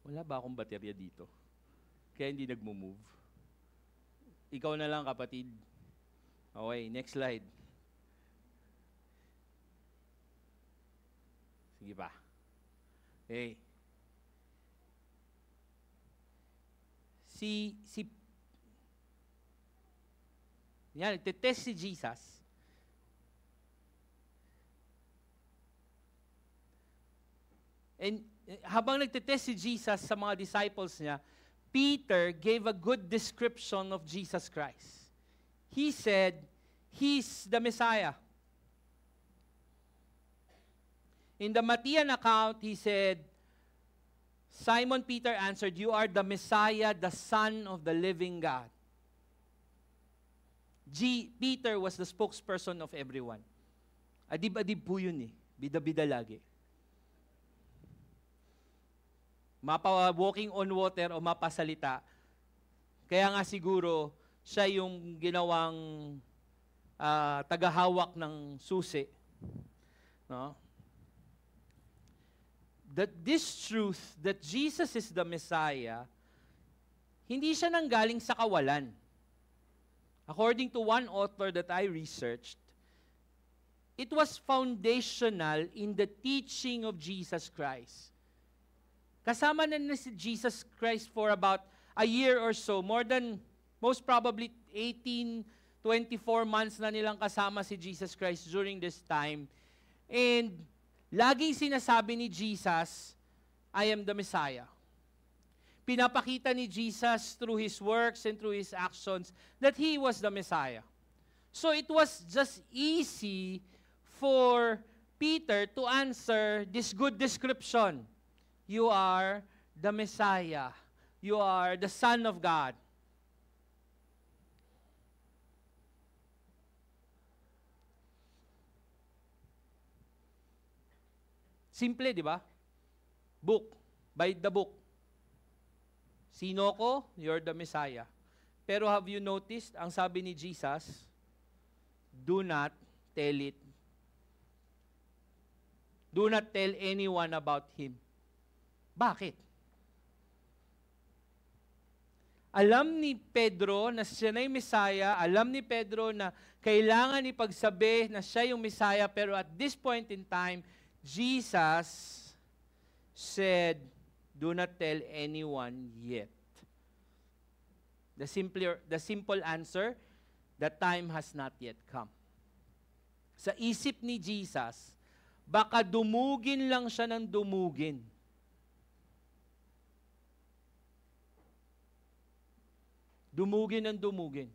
Wala ba akong baterya dito? Kaya hindi nagmo-move. Ikaw na lang, kapatid. Okay, next slide. Sige pa. Okay. Yan, nagtetest si Jesus. And habang nagtetest si Jesus sa mga disciples niya, Peter gave a good description of Jesus Christ. He said, He's the Messiah. In the Matthian account, he said, Simon Peter answered, "You are the Messiah, the Son of the living God." Peter was the spokesperson of everyone. Adib-adib po yun eh. Bida-bida lagi. Walking on water o mapasalita. Kaya nga siguro, siya yung ginawang tagahawak ng susi. No? That this truth, that Jesus is the Messiah, hindi siya nanggaling sa kawalan. According to one author that I researched, it was foundational in the teaching of Jesus Christ. Kasama na si Jesus Christ for about a year or so, more than, most probably 18, 24 months na nilang kasama si Jesus Christ during this time. And laging sinasabi ni Jesus, I am the Messiah. Pinapakita ni Jesus through His works and through His actions that He was the Messiah. So it was just easy for Peter to answer this good description. You are the Messiah. You are the Son of God. Simple, di ba? Book. By the book. Sino ko? You're the Messiah. Pero have you noticed, ang sabi ni Jesus, do not tell it. Do not tell anyone about Him. Bakit? Alam ni Pedro na siya na yung Messiah, alam ni Pedro na kailangan ipagsabi na siya yung Messiah, pero at this point in time, Jesus said, do not tell anyone yet. The simple answer, the time has not yet come. Sa isip ni Jesus, baka dumugin lang siya ng dumugin. Dumugin ng dumugin.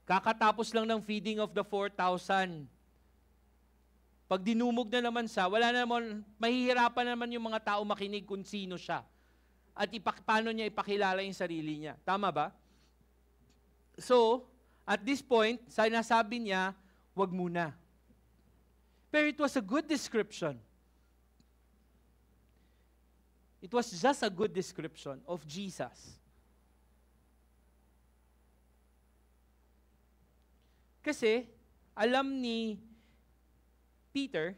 Kakatapos lang ng feeding of the 4,000. Pag dinumog na naman siya, wala na naman, mahihirapan na naman yung mga tao makinig kung sino siya. At paano niya ipakilala yung sarili niya. Tama ba? So, at this point, sinasabi niya, wag muna. Pero it was a good description. It was just a good description of Jesus. Kasi, alam ni Peter,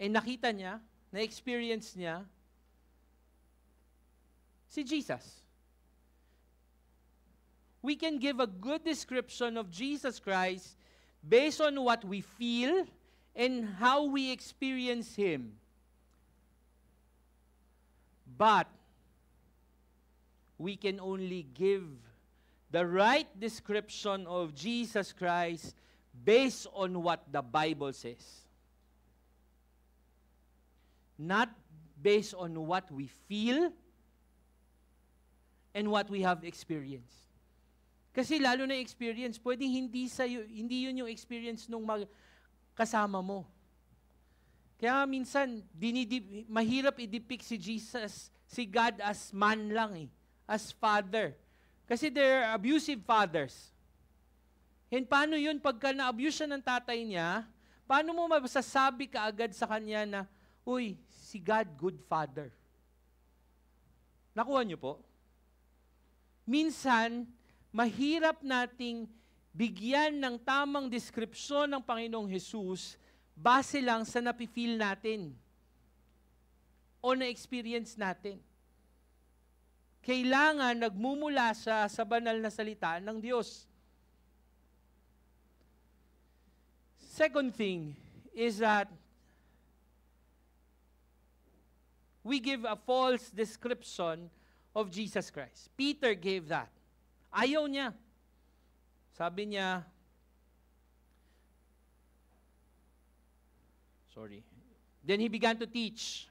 nakita niya, na-experience niya, si Jesus. We can give a good description of Jesus Christ based on what we feel and how we experience Him. But we can only give the right description of Jesus Christ based on what the Bible says. Not based on what we feel and what we have experienced. Kasi lalo na experience, pwedeng hindi yun yung experience nung kasama mo. Kaya minsan, mahirap i-depict si Jesus, si God as man lang as father. Kasi they're abusive fathers. And paano yun, pagka na-abuse siya ng tatay niya, paano mo masasabi ka agad sa kanya na, uy, si God, good father. Nakuha niyo po? Minsan, mahirap nating bigyan ng tamang deskripsyon ng Panginoong Jesus base lang sa napifeel natin o na-experience natin. Kailangan nagmumula siya sa banal na salita ng Diyos. Second thing is that we give a false description of Jesus Christ. Peter gave that. Ayaw niya. Sabi niya, Then he began to teach,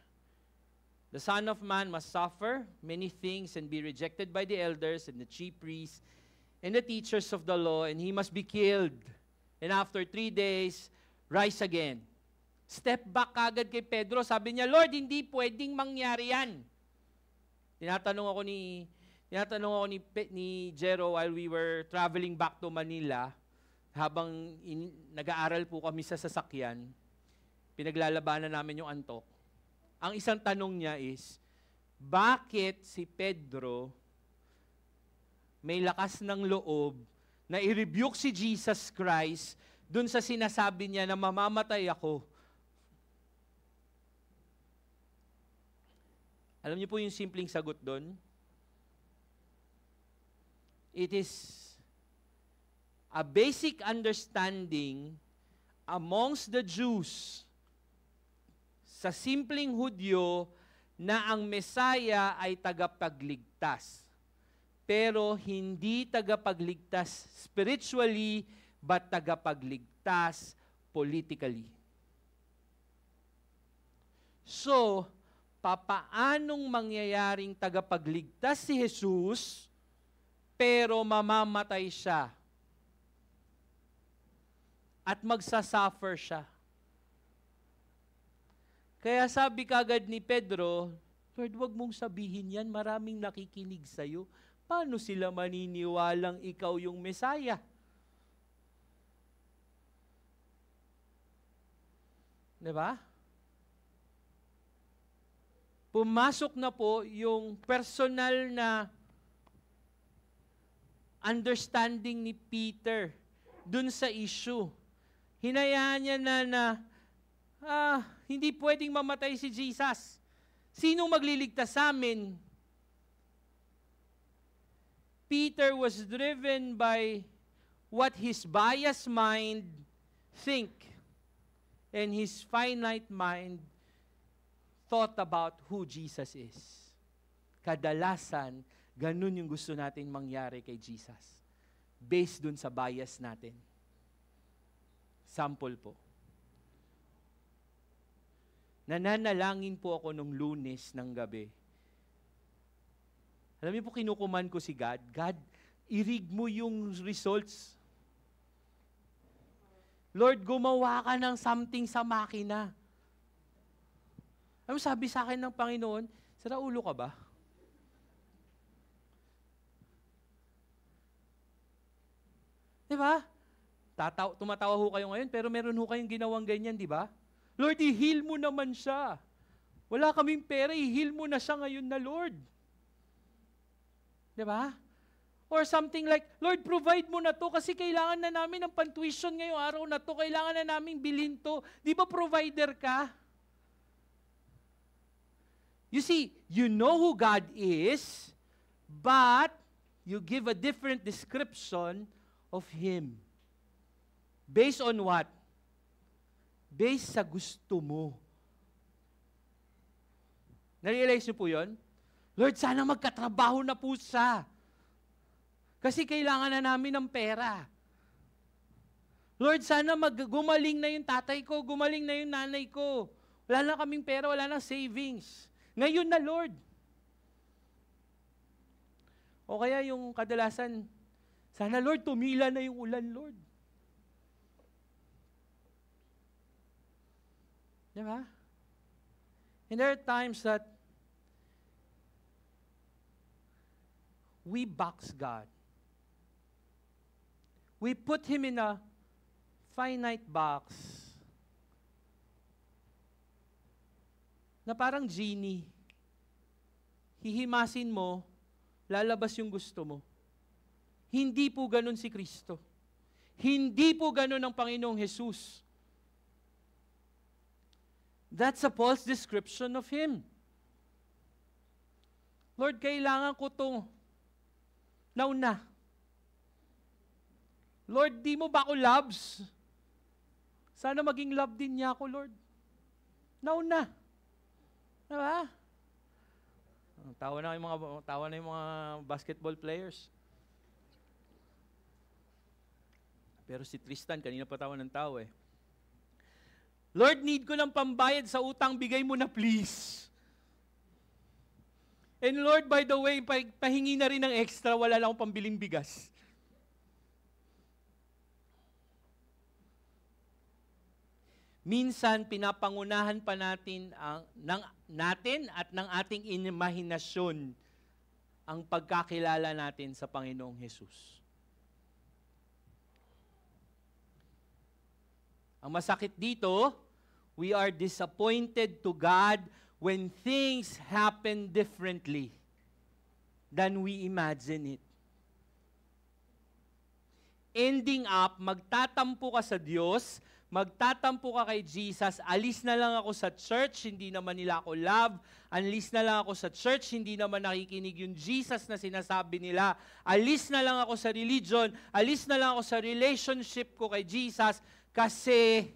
the Son of Man must suffer many things and be rejected by the elders and the chief priests and the teachers of the law, and he must be killed. And after 3 days, rise again. Step back agad kay Pedro. Sabi niya, Lord, hindi pwedeng mangyari yan. Tinatanong ako ni Jero while we were traveling back to Manila, habang nag-aaral po kami sa sasakyan, pinaglalabanan namin yung antok. Ang isang tanong niya is, bakit si Pedro may lakas ng loob na i-rebuke si Jesus Christ dun sa sinasabi niya na mamamatay ako? Alam niyo po yung simpleng sagot dun? It is a basic understanding amongst the Jews sa simpleng Hudyo na ang Mesaya ay tagapagligtas. Pero hindi tagapagligtas spiritually, but tagapagligtas politically. So, papaanong mangyayaring tagapagligtas si Jesus, pero mamamatay siya at magsasuffer siya? Kaya sabi kagad ni Pedro, Lord, wag mong sabihin yan, maraming nakikinig sa'yo. Paano sila maniniwalang ikaw yung Mesaya? Diba? Pumasok na po yung personal na understanding ni Peter dun sa issue. Hinayaan niya na hindi pwedeng mamatay si Jesus. Sino magliligtas sa amin? Peter was driven by what his biased mind think, and his finite mind thought about who Jesus is. Kadalasan, ganun yung gusto natin mangyari kay Jesus. Based dun sa bias natin. Sample po. Nananalangin po ako nung Lunes ng gabi. Alam niyo po, kinukuman ko si God, God, irig mo yung results. Lord, gumawa ka ng something sa makina. Ano sabi sa akin ng Panginoon? Sira ulo ka ba? Diba? Tumatawa ho kayo ngayon, pero meron ho kayong ginawang ganyan, di ba? Lord, i-heal mo naman siya. Wala kaming pera, i-heal mo na siya ngayon na, Lord. Di ba? Or something like, Lord, provide mo na to kasi kailangan na namin ng pantuition ngayong araw na to. Kailangan na namin bilhin to. Di ba provider ka? You see, you know who God is, but you give a different description of Him. Based on what? Based sa gusto mo. Na-realize niyo po yun? Lord, sana magkatrabaho na po siya. Kasi kailangan na namin ng pera. Lord, sana gumaling na yung tatay ko, gumaling na yung nanay ko. Wala na kaming pera, wala na savings. Ngayon na, Lord. O kaya yung kadalasan, sana, Lord, tumila na yung ulan, Lord. Diba? And there are times that we box God. We put Him in a finite box na parang genie. Hihimasin mo, lalabas yung gusto mo. Hindi po ganun si Kristo. Hindi po ganun ang Panginoong Jesus. That's a false description of Him. Lord, kailangan ko itong nauna. Lord, di mo ba ako loves? Sana maging love din niya ako, Lord. Nauna. Diba? Tawa na yung mga basketball players. Pero si Tristan, kanina pa tawa ng tao eh. Lord, need ko ng pambayad sa utang, bigay mo na please. And Lord, by the way, pahingi na rin ng extra, wala lang akong pambiling bigas. Minsan, pinapangunahan pa natin at ng ating imahinasyon ang pagkakilala natin sa Panginoong Hesus. Ang masakit dito, we are disappointed to God when things happen differently than we imagine it. Ending up, magtatampo ka sa Diyos, magtatampo ka kay Jesus, alis na lang ako sa church, hindi naman nila ako love, alis na lang ako sa church, hindi naman nakikinig yung Jesus na sinasabi nila, alis na lang ako sa religion, alis na lang ako sa relationship ko kay Jesus, kasi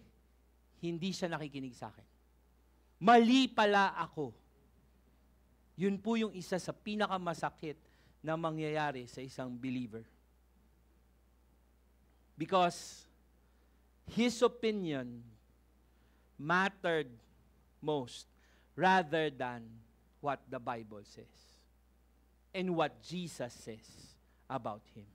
hindi siya nakikinig sa akin. Mali pala ako. Yun po yung isa sa pinakamasakit na mangyayari sa isang believer. Because his opinion mattered most rather than what the Bible says and what Jesus says about him.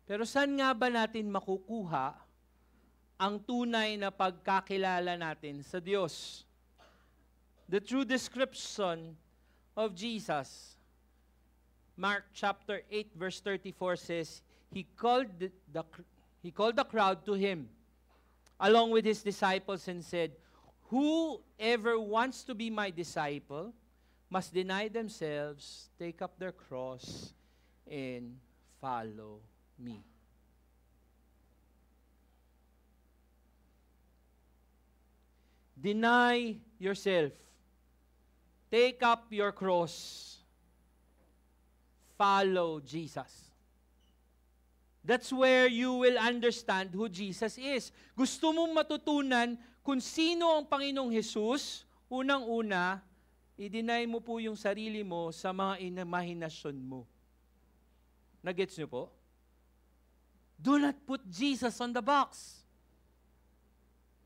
Pero saan nga ba natin makukuha ang tunay na pagkakilala natin sa Diyos? The true description of Jesus, Mark chapter 8 verse 34 says, He called the crowd to Him along with His disciples and said, Whoever wants to be my disciple must deny themselves, take up their cross, and follow me. Deny yourself. Take up your cross. Follow Jesus. That's where you will understand who Jesus is. Gusto mong matutunan kung sino ang Panginoong Hesus, unang-una, i-deny mo po yung sarili mo sa mga imahinasyon mo. Nagets niyo po? Do not put Jesus on the box.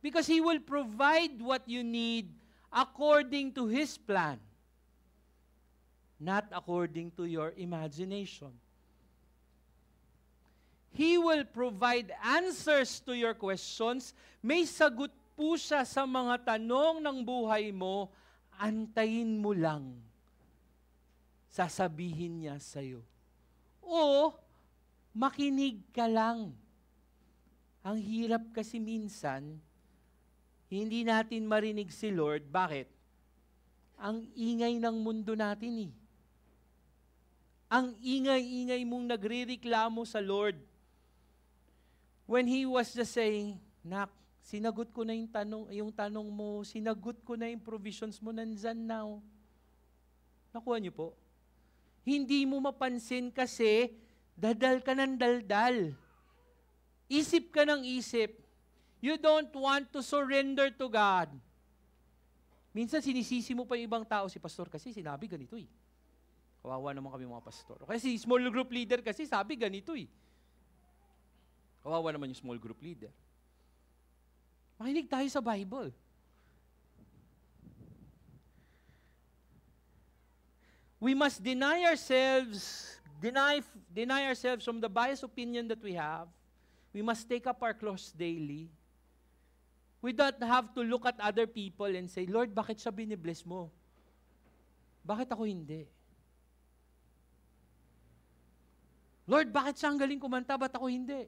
Because He will provide what you need according to His plan, not according to your imagination. He will provide answers to your questions. May sagot po siya sa mga tanong ng buhay mo. Antayin mo lang. Sasabihin niya sa'yo. O, makinig ka lang. Ang hirap kasi minsan, hindi natin marinig si Lord. Bakit? Ang ingay ng mundo natin eh. Ang ingay-ingay mong nagrereklamo sa Lord. When He was just saying, Nak, sinagot ko na yung tanong mo, sinagot ko na yung provisions mo, nandyan now. Nakuha niyo po? Hindi mo mapansin kasi dadal ka ng daldal. Isip ka ng isip. You don't want to surrender to God. Minsan sinisisi mo pa yung ibang tao, si pastor kasi sinabi ganito eh. Kawawa naman kami mga pastor. Kasi small group leader kasi sabi ganito eh. Kawawa naman yung small group leader. Makinig tayo sa Bible. We must deny ourselves from the biased opinion that we have. We must take up our cross daily. We don't have to look at other people and say, Lord, bakit siya binibless mo? Bakit ako hindi? Lord, bakit siya ang galing kumanta? Ba't ako hindi?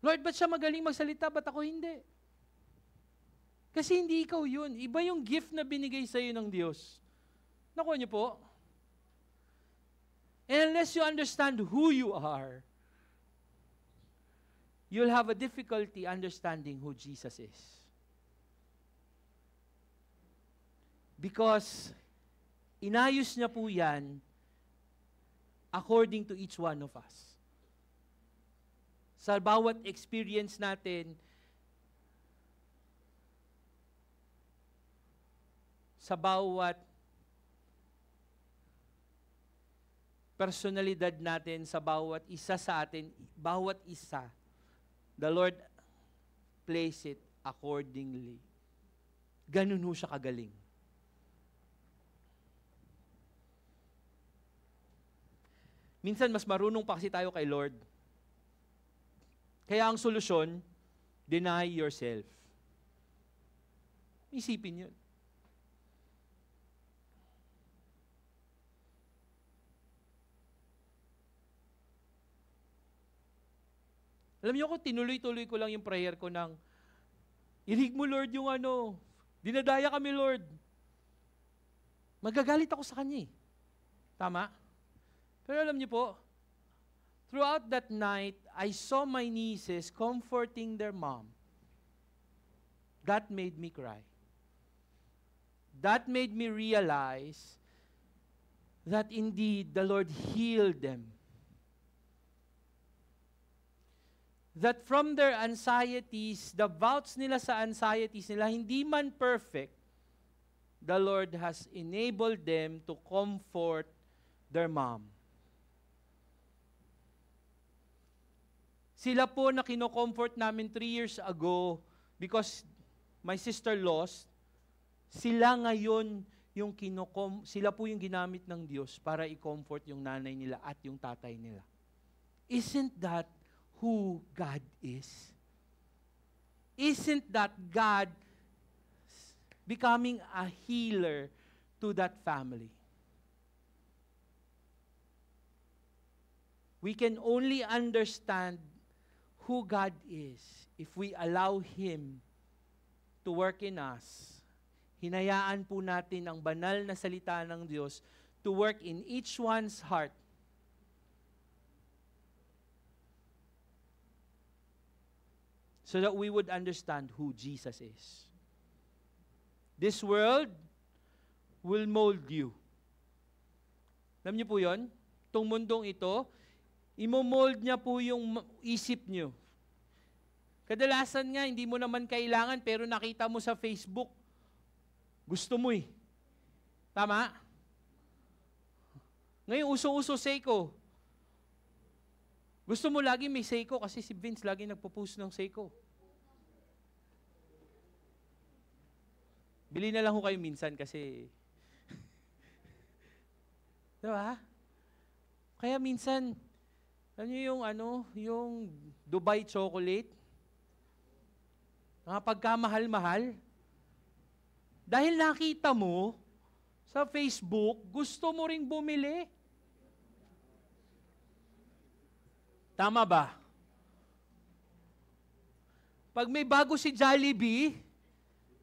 Lord, ba't siya magaling magsalita? Ba't ako hindi? Kasi hindi ikaw yun. Iba yung gift na binigay sa iyo ng Diyos. Nakuha niyo po? And unless you understand who you are, you'll have a difficulty understanding who Jesus is. Because inayos niya po yan according to each one of us. Sa bawat experience natin, sa bawat personalidad natin, sa bawat isa sa atin, bawat isa, the Lord place it accordingly. Ganun ho siya kagaling. Minsan, mas marunong pa kasi tayo kay Lord. Kaya ang solusyon, deny yourself. Isipin yun. Alam niyo ko, tinuloy-tuloy ko lang yung prayer ko ng, inig mo Lord yung dinadaya kami Lord. Magagalit ako sa Kanya eh. Tama? Pero alam niyo po, throughout that night, I saw my nieces comforting their mom. That made me cry. That made me realize that indeed the Lord healed them. That from their anxieties, the bouts nila sa anxieties nila, hindi man perfect, the Lord has enabled them to comfort their mom. Sila po na kino-comfort namin 3 years ago because my sister lost, sila ngayon yung sila po yung ginamit ng Diyos para i-comfort yung nanay nila at yung tatay nila. Isn't that who God is? Isn't that God becoming a healer to that family? We can only understand who God is if we allow Him to work in us. Hinayaan po natin ang banal na salita ng Diyos to work in each one's heart. So that we would understand who Jesus is. This world will mold you. Alam niyo po yun? Itong mundong ito, imo-mold niya po yung isip niyo. Kadalasan nga, hindi mo naman kailangan, pero nakita mo sa Facebook, gusto mo eh. Tama? Ngayon, uso-uso Seiko. Gusto mo lagi may Seiko kasi si Vince lagi nagpo-post ng Seiko. Bili na lang ho kayo minsan kasi... Diba? Kaya minsan, ano yung yung Dubai chocolate? Mga pagkamahal-mahal. Dahil nakita mo sa Facebook, gusto mo ring bumili. Tama ba? Pag may bago si Jollibee,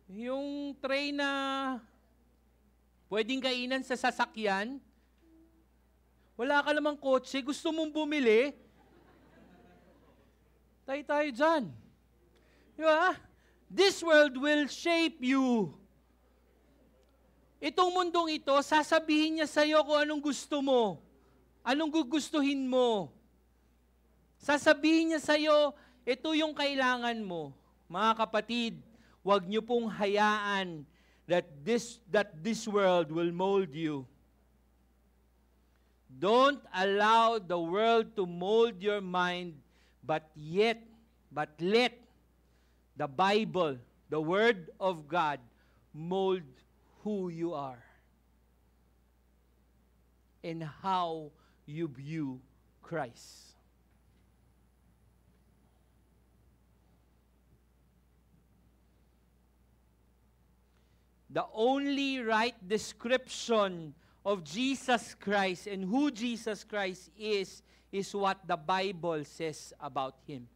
yung tray na pwedeng kainan sa sasakyan, wala ka namang kotse, gusto mong bumili, tayo dyan. Di ba? This world will shape you. Itong mundong ito, sasabihin niya sa'yo kung anong gusto mo. Anong gugustuhin mo. Sasabihin niya sa'yo, ito yung kailangan mo. Mga kapatid, huwag niyo pong hayaan that this world will mold you. Don't allow the world to mold your mind, but let the Bible, the Word of God, mold who you are and how you view Christ. The only right description of Jesus Christ and who Jesus Christ is what the Bible says about Him.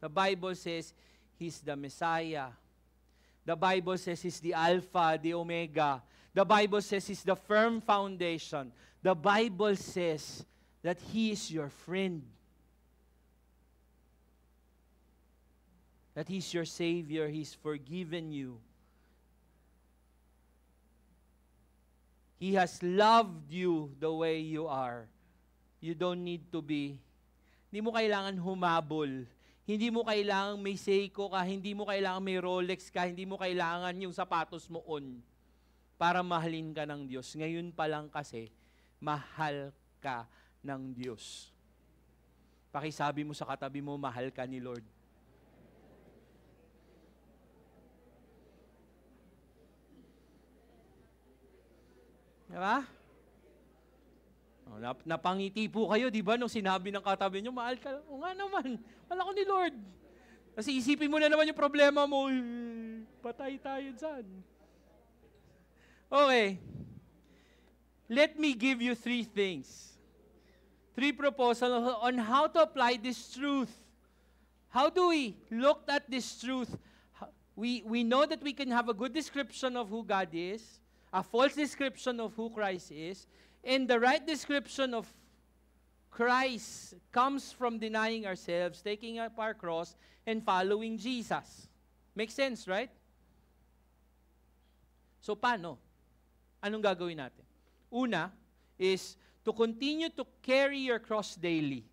The Bible says He's the Messiah. The Bible says He's the Alpha, the Omega. The Bible says He's the firm foundation. The Bible says that He is your friend. that He's your Savior, He's forgiven you. He has loved you the way you are. You don't need to be. Hindi mo kailangan humabol. Hindi mo kailangan may Seiko ka, hindi mo kailangan may Rolex ka, hindi mo kailangan yung sapatos mo on para mahalin ka ng Diyos. Ngayon pa lang kasi, mahal ka ng Diyos. Pakisabi mo sa katabi mo, mahal ka ni Lord. Diba? Napangiti po kayo, di ba, nung sinabi ng katabi nyo, mahal ka. O nga naman, mahal ako ni Lord. Kasi isipin mo na naman yung problema mo, patay tayo dyan. Okay. Let me give you 3 things. 3 proposals on how to apply this truth. How do we look at this truth? We know that we can have a good description of who God is, a false description of who Christ is, and the right description of Christ comes from denying ourselves, taking up our cross, and following Jesus. Makes sense, right? So, paano? Anong gagawin natin? Una is to continue to carry your cross daily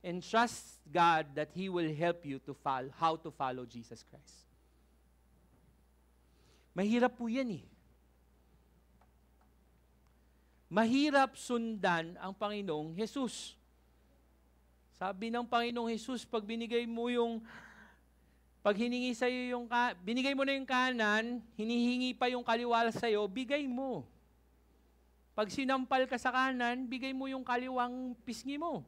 and trust God that He will help you to follow, how to follow Jesus Christ. Mahirap po yan eh. Mahirap sundan ang Panginoong Jesus. Sabi ng Panginoong Jesus, pag binigay mo yung, pag hiningi sa'yo yung, binigay mo na yung kanan, hinihingi pa yung kaliwa sa'yo, bigay mo. Pag sinampal ka sa kanan, bigay mo yung kaliwang pisngi mo.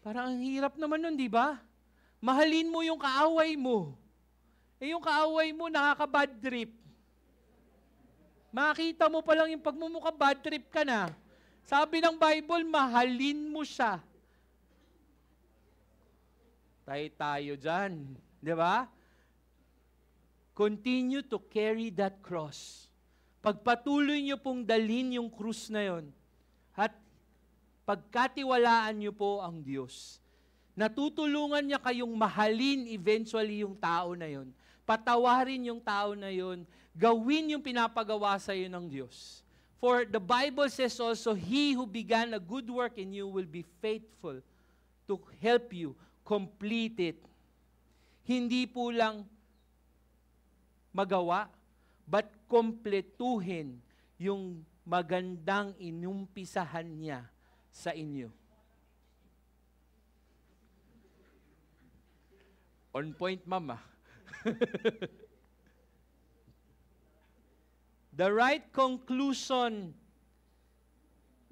Parang ang hirap naman nun, di ba? Mahalin mo yung kaaway mo. Eh yung kaaway mo, nakaka-bad trip. Makita mo pa lang yung pagmumukha, bad trip ka na. Sabi ng Bible, mahalin mo siya. Tayo dyan. Di ba? Continue to carry that cross. Pagpatuloy niyo pong dalhin yung krus na yon. At pagkatiwalaan niyo po ang Diyos. Natutulungan niya kayong mahalin eventually yung tao na yon. Patawarin yung tao na yon. Gawin yung pinapagawa sa iyo ng Diyos. For the Bible says also, He who began a good work in you will be faithful to help you complete it. Hindi po lang magawa, but kompletuhin yung magandang inumpisahan niya sa inyo. On point, Mama. The right conclusion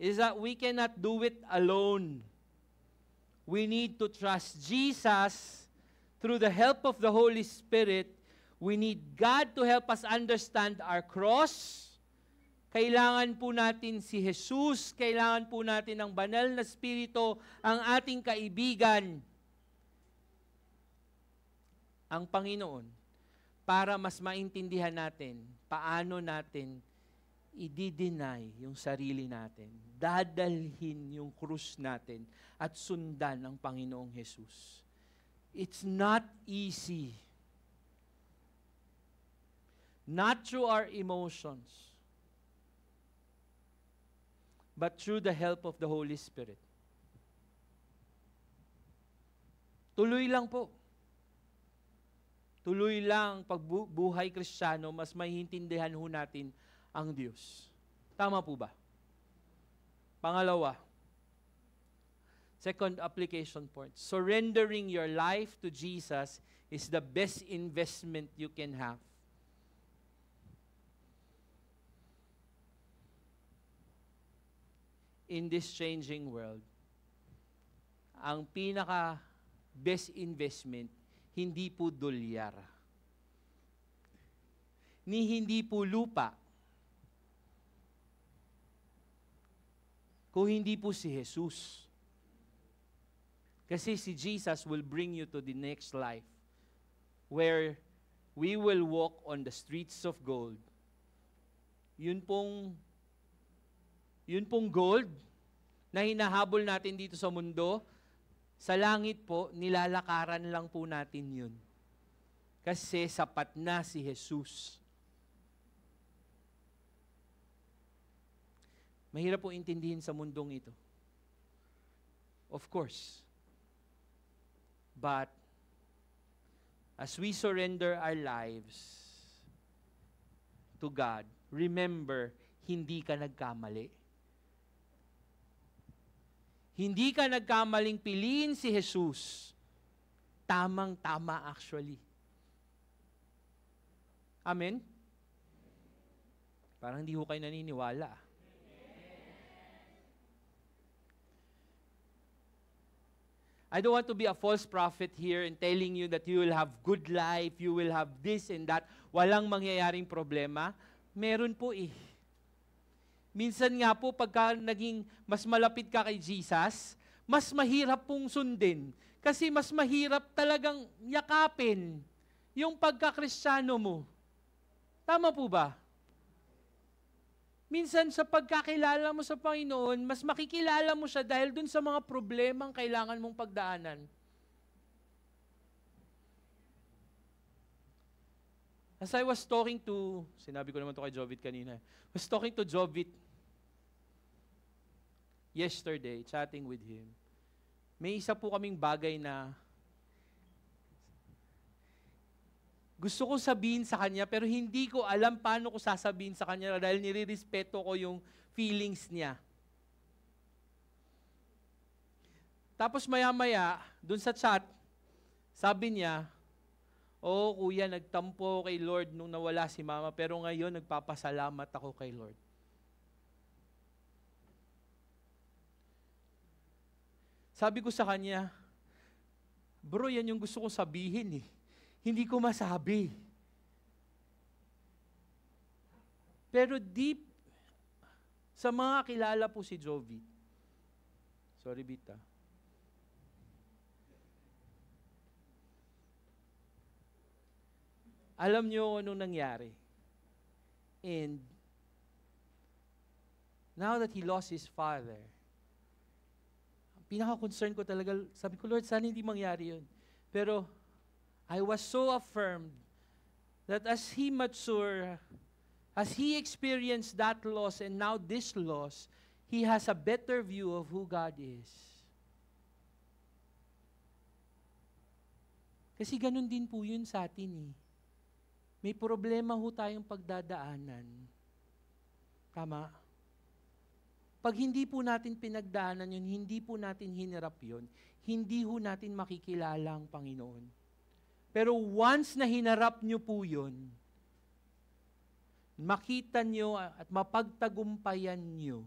is that we cannot do it alone. We need to trust Jesus through the help of the Holy Spirit. We need God to help us understand our cross. Kailangan po natin si Jesus, kailangan po natin ang banal na Espiritu, ang ating kaibigan, ang Panginoon, para mas maintindihan natin paano natin i-deny yung sarili natin, dadalhin yung krus natin, at sundan ang Panginoong Jesus. It's not easy. Not through our emotions, but through the help of the Holy Spirit. Tuloy lang po. Tuloy lang pagbuhay Kristiyano, mas maiintindihan ho natin ang Diyos. Tama po ba? Pangalawa, second application point, surrendering your life to Jesus is the best investment you can have. In this changing world, ang pinaka best investment, hindi po dolyar, ni hindi po lupa, kung hindi po si Jesus. Kasi si Jesus will bring you to the next life where we will walk on the streets of gold. Yun pong gold na hinahabol natin dito sa mundo, Sa langit po, nilalakaran lang po natin yun. Kasi sapat na si Jesus. Mahirap po intindihin sa mundong ito. Of course. But, as we surrender our lives to God, remember, hindi ka nagkamali. Hindi ka nagkamaling piliin si Jesus. Tamang-tama actually. Amen? Parang hindi ho kayo naniniwala. I don't want to be a false prophet here and telling you that you will have good life, you will have this and that. Walang mangyayaring problema. Meron po eh. Minsan nga po, pagka naging mas malapit ka kay Jesus, mas mahirap pong sundin. Kasi mas mahirap talagang yakapin yung pagkakristyano mo. Tama po ba? Minsan sa pagkakilala mo sa Panginoon, mas makikilala mo siya dahil dun sa mga problemang kailangan mong pagdaanan. As I was talking to, sinabi ko naman to kay Jovit kanina, was talking to Jovit yesterday, chatting with him. May isa po kaming bagay na gusto ko sabihin sa kanya, pero hindi ko alam paano ko sasabihin sa kanya dahil nirirespeto ko yung feelings niya. Tapos maya-maya, dun sa chat, sabi niya, "Oh, kuya, nagtampo kay Lord nung nawala si mama, pero ngayon nagpapasalamat ako kay Lord." Sabi ko sa kanya, "Bro, yan yung gusto kong sabihin eh. Hindi ko masabi." Pero deep, sa mga kilala po si Jovi, sorry Bita, alam niyo anong nangyari. And now that he lost his father, pinaka-concern ko talaga, sabi ko, Lord, sana hindi mangyari yun. Pero I was so affirmed that as he matured, as he experienced that loss and now this loss, he has a better view of who God is. Kasi ganun din po yun sa atin eh. May problema ho tayong pagdadaanan. Tama? Pag hindi po natin pinagdaanan yun, hindi po natin hinirap yun, hindi ho natin makikilala ang Panginoon. Pero once na hinarap nyo po yun, makita nyo at mapagtagumpayan nyo,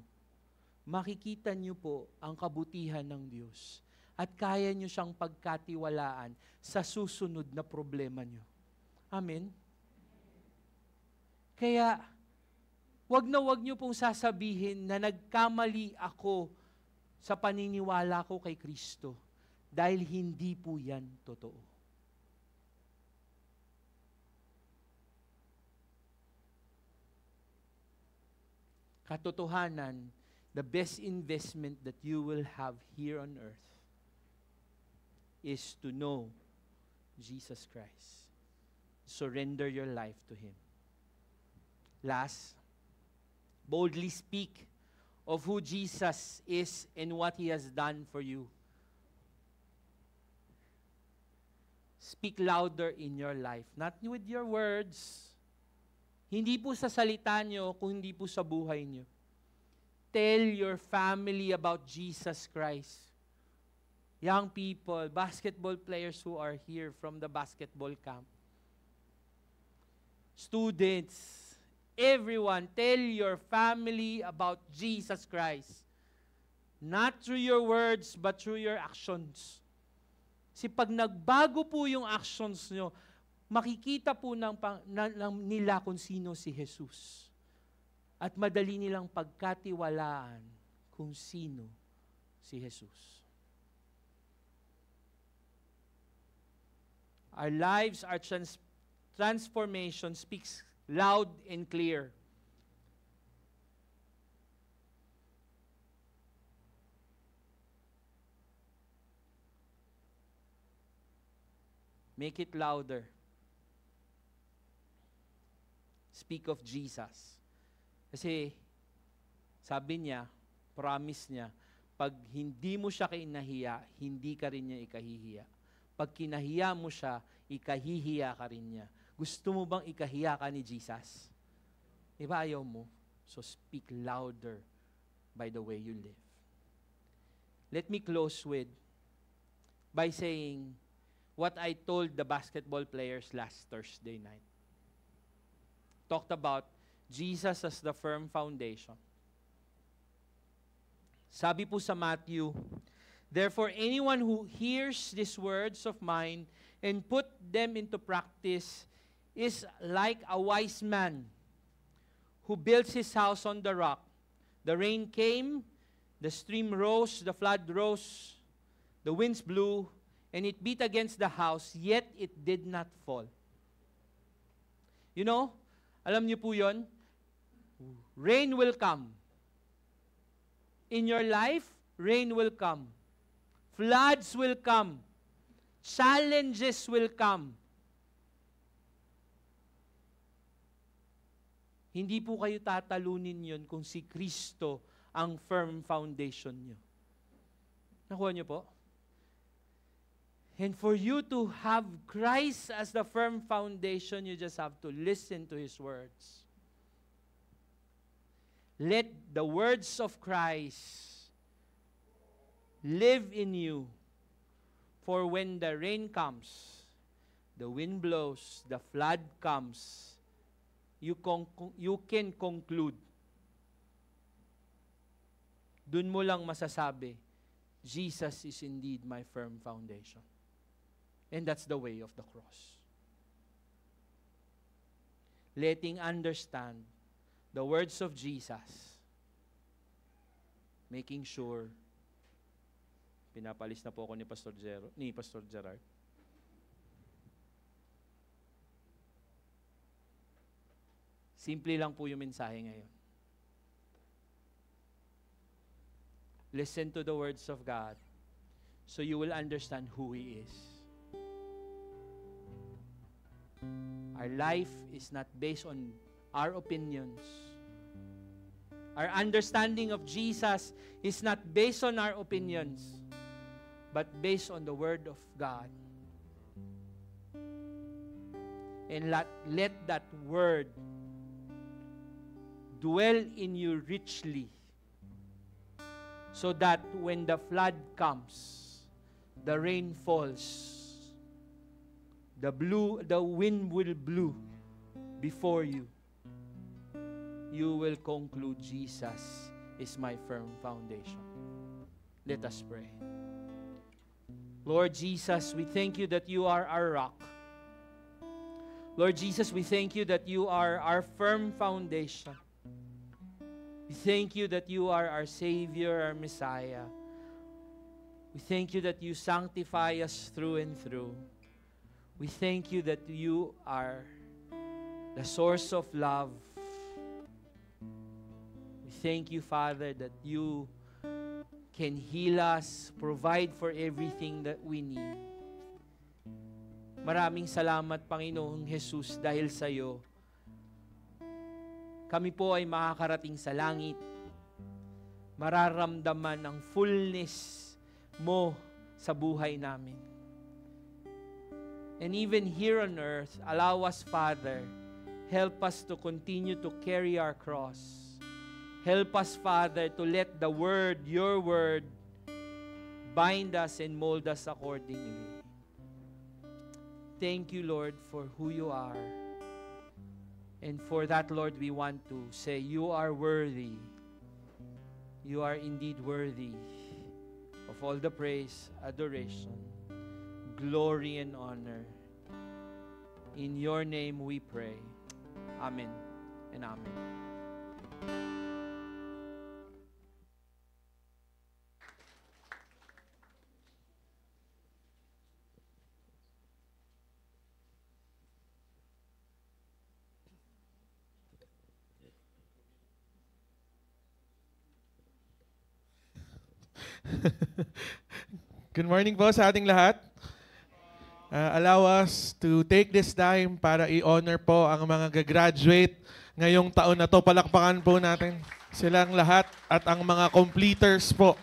makikita nyo po ang kabutihan ng Diyos. At kaya nyo siyang pagkatiwalaan sa susunod na problema nyo. Amen? Kaya, wag nyo pong sasabihin na nagkamali ako sa paniniwala ko kay Kristo. Dahil hindi po yan totoo. Katotohanan, the best investment that you will have here on earth is to know Jesus Christ. Surrender your life to Him. Last, boldly speak of who Jesus is and what He has done for you. Speak louder in your life, not with your words, hindi po sa salita nyo, kung hindi po sa buhay nyo. Tell your family about Jesus Christ. Young people, basketball players who are here from the basketball camp. Students, everyone, tell your family about Jesus Christ. Not through your words, but through your actions. Kasi pag nagbago po yung actions nyo, makikita po nila kung sino si Jesus. At madali nilang pagkatiwalaan kung sino si Jesus. Our lives, our transformation speaks loud and clear. Make it louder. Speak of Jesus. Kasi, sabi niya, promise niya, pag hindi mo siya kinahiya, hindi ka rin niya ikahihiya. Pag kinahiya mo siya, ikahihiya ka rin niya. Gusto mo bang ikahiya ka ni Jesus? Diba ayaw mo? So speak louder by the way you live. Let me close by saying what I told the basketball players last Thursday night. Talked about Jesus as the firm foundation. Sabi po sa Matthew, therefore anyone who hears these words of mine and put them into practice is like a wise man who builds his house on the rock. The rain came, the stream rose, the flood rose, the winds blew, and it beat against the house, yet it did not fall. You know, alam niyo po yun? Rain will come. In your life, rain will come. Floods will come. Challenges will come. Hindi po kayo tatalunin yun kung si Kristo ang firm foundation nyo. Nakuha nyo po? And for you to have Christ as the firm foundation, you just have to listen to His words. Let the words of Christ live in you. For when the rain comes, the wind blows, the flood comes, you can conclude. Dun mo lang masasabi, Jesus is indeed my firm foundation. And that's the way of the cross. Letting understand the words of Jesus, making sure, pinapalis na po ako ni Pastor Gerard. Simple lang po yung mensahe ngayon. Listen to the words of God so you will understand who He is. Our life is not based on our opinions. Our understanding of Jesus is not based on our opinions, but based on the Word of God. And let that Word dwell in you richly, so that when the flood comes, the rain falls, the wind will blow before you, you will conclude Jesus is my firm foundation. Let us pray. Lord Jesus, we thank you that you are our rock. Lord Jesus, we thank you that you are our firm foundation. We thank you that you are our Savior, our Messiah. We thank you that you sanctify us through and through. We thank you that you are the source of love. We thank you, Father, that you can heal us, provide for everything that we need. Maraming salamat, Panginoong Jesus, dahil sa iyo, kami po ay makakarating sa langit. Mararamdaman ang fullness mo sa buhay namin. And even here on earth, allow us, Father, help us to continue to carry our cross. Help us, Father, to let the Word, your Word, bind us and mold us accordingly. Thank you, Lord, for who you are. And for that, Lord, we want to say, you are worthy. You are indeed worthy of all the praise, adoration, glory, and honor. In your name we pray. Amen and amen. Good morning po sa ating lahat. allow us to take this time para i-honor po ang mga gagraduate ngayong taon na to. Palakpakan po natin silang lahat at ang mga completers po.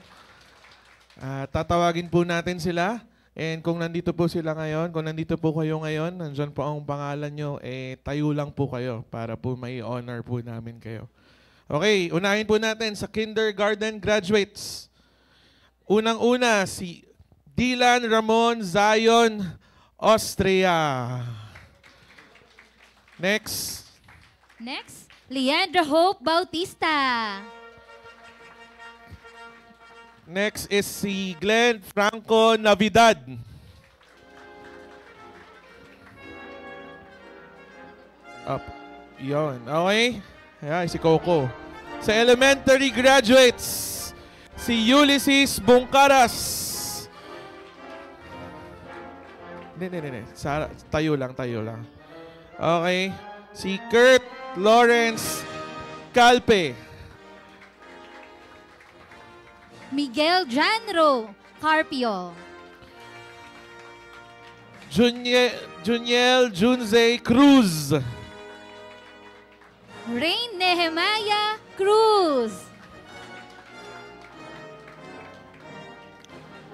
Tatawagin po natin sila. And kung nandito po sila ngayon, kung nandito po kayo ngayon, nandyan po ang pangalan nyo, tayo lang po kayo para po may honor po namin kayo. Okay, unahin po natin sa kindergarten graduates. Unang-una, si Dylan Ramon Zion, Austria. Next. Next, Leandra Hope Bautista. Next is si Glenn Franco Navidad. Up. Yon. Okay. Ayan, si Coco. Sa elementary graduates, si Ulysses Bungkaras. Hindi. Tayo lang. Okay. Si Kurt Lawrence Calpe. Miguel Janro Carpio. Juniel Junze Cruz. Rain Nehemiah Cruz.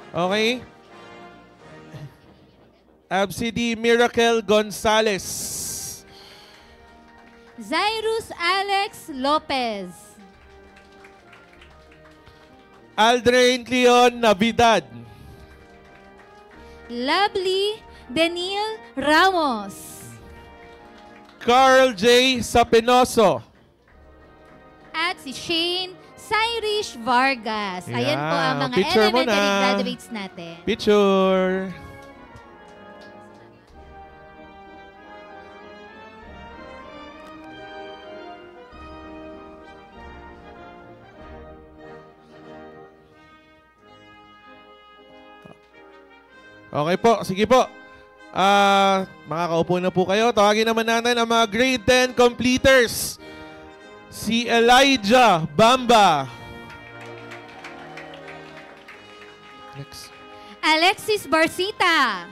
Okay. Absidy Miracle Gonzalez. Zairus Alex Lopez. Aldrain Leon Navidad. Lovely Daniel Ramos. Carl J. Sapenoso. At si Shane Cyrus Vargas. Ayan po ang mga Picture mo elementary na. graduates natin. Picture. Okay po, sige po. Makakaupo na po kayo. Tawagin naman natin ang mga grade 10 completers. Si Elijah Bamba. Next. Alexis Barcita.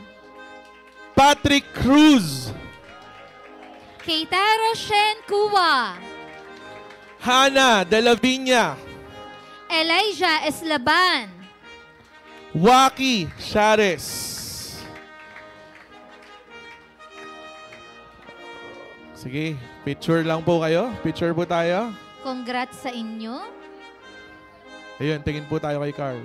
Patrick Cruz. Keitaro Shen Kuwa. Hannah De La Viña. Elijah Eslaban. Waki Shares. Sige, picture lang po kayo. Picture po tayo. Congrats sa inyo. Ayun, tingin po tayo kay Carl.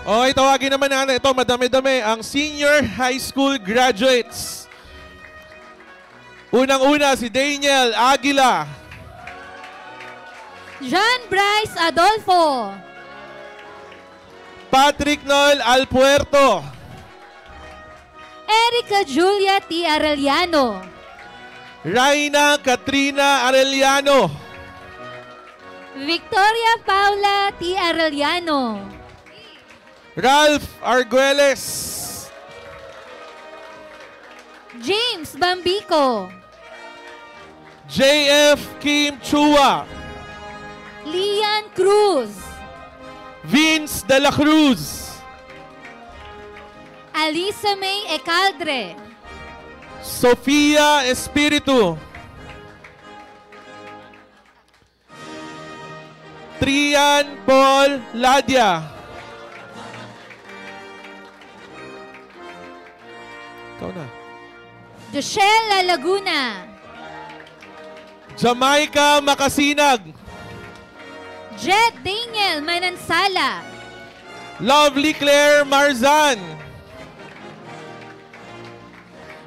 Okay, tawagin naman natin. Ito, madami-dami. Ang senior high school graduates. Unang-una, si Daniel Aguila. John Bryce Adolfo. Patrick Noel Alpuerto. Erica Julia T. Arellano. Raina Katrina Arellano. Victoria Paula T. Arellano. Ralph Arguelles. James Bambico. JF Kim Chua. Lian Cruz. Vince De La Cruz. Alisa May Ecaldre. Sofia Espiritu. Trian Paul Ladia. Ikaw na. Joshelle Laguna. Jamaica Makasinag. Jet Daniel Manansala. Lovely Claire Marzan.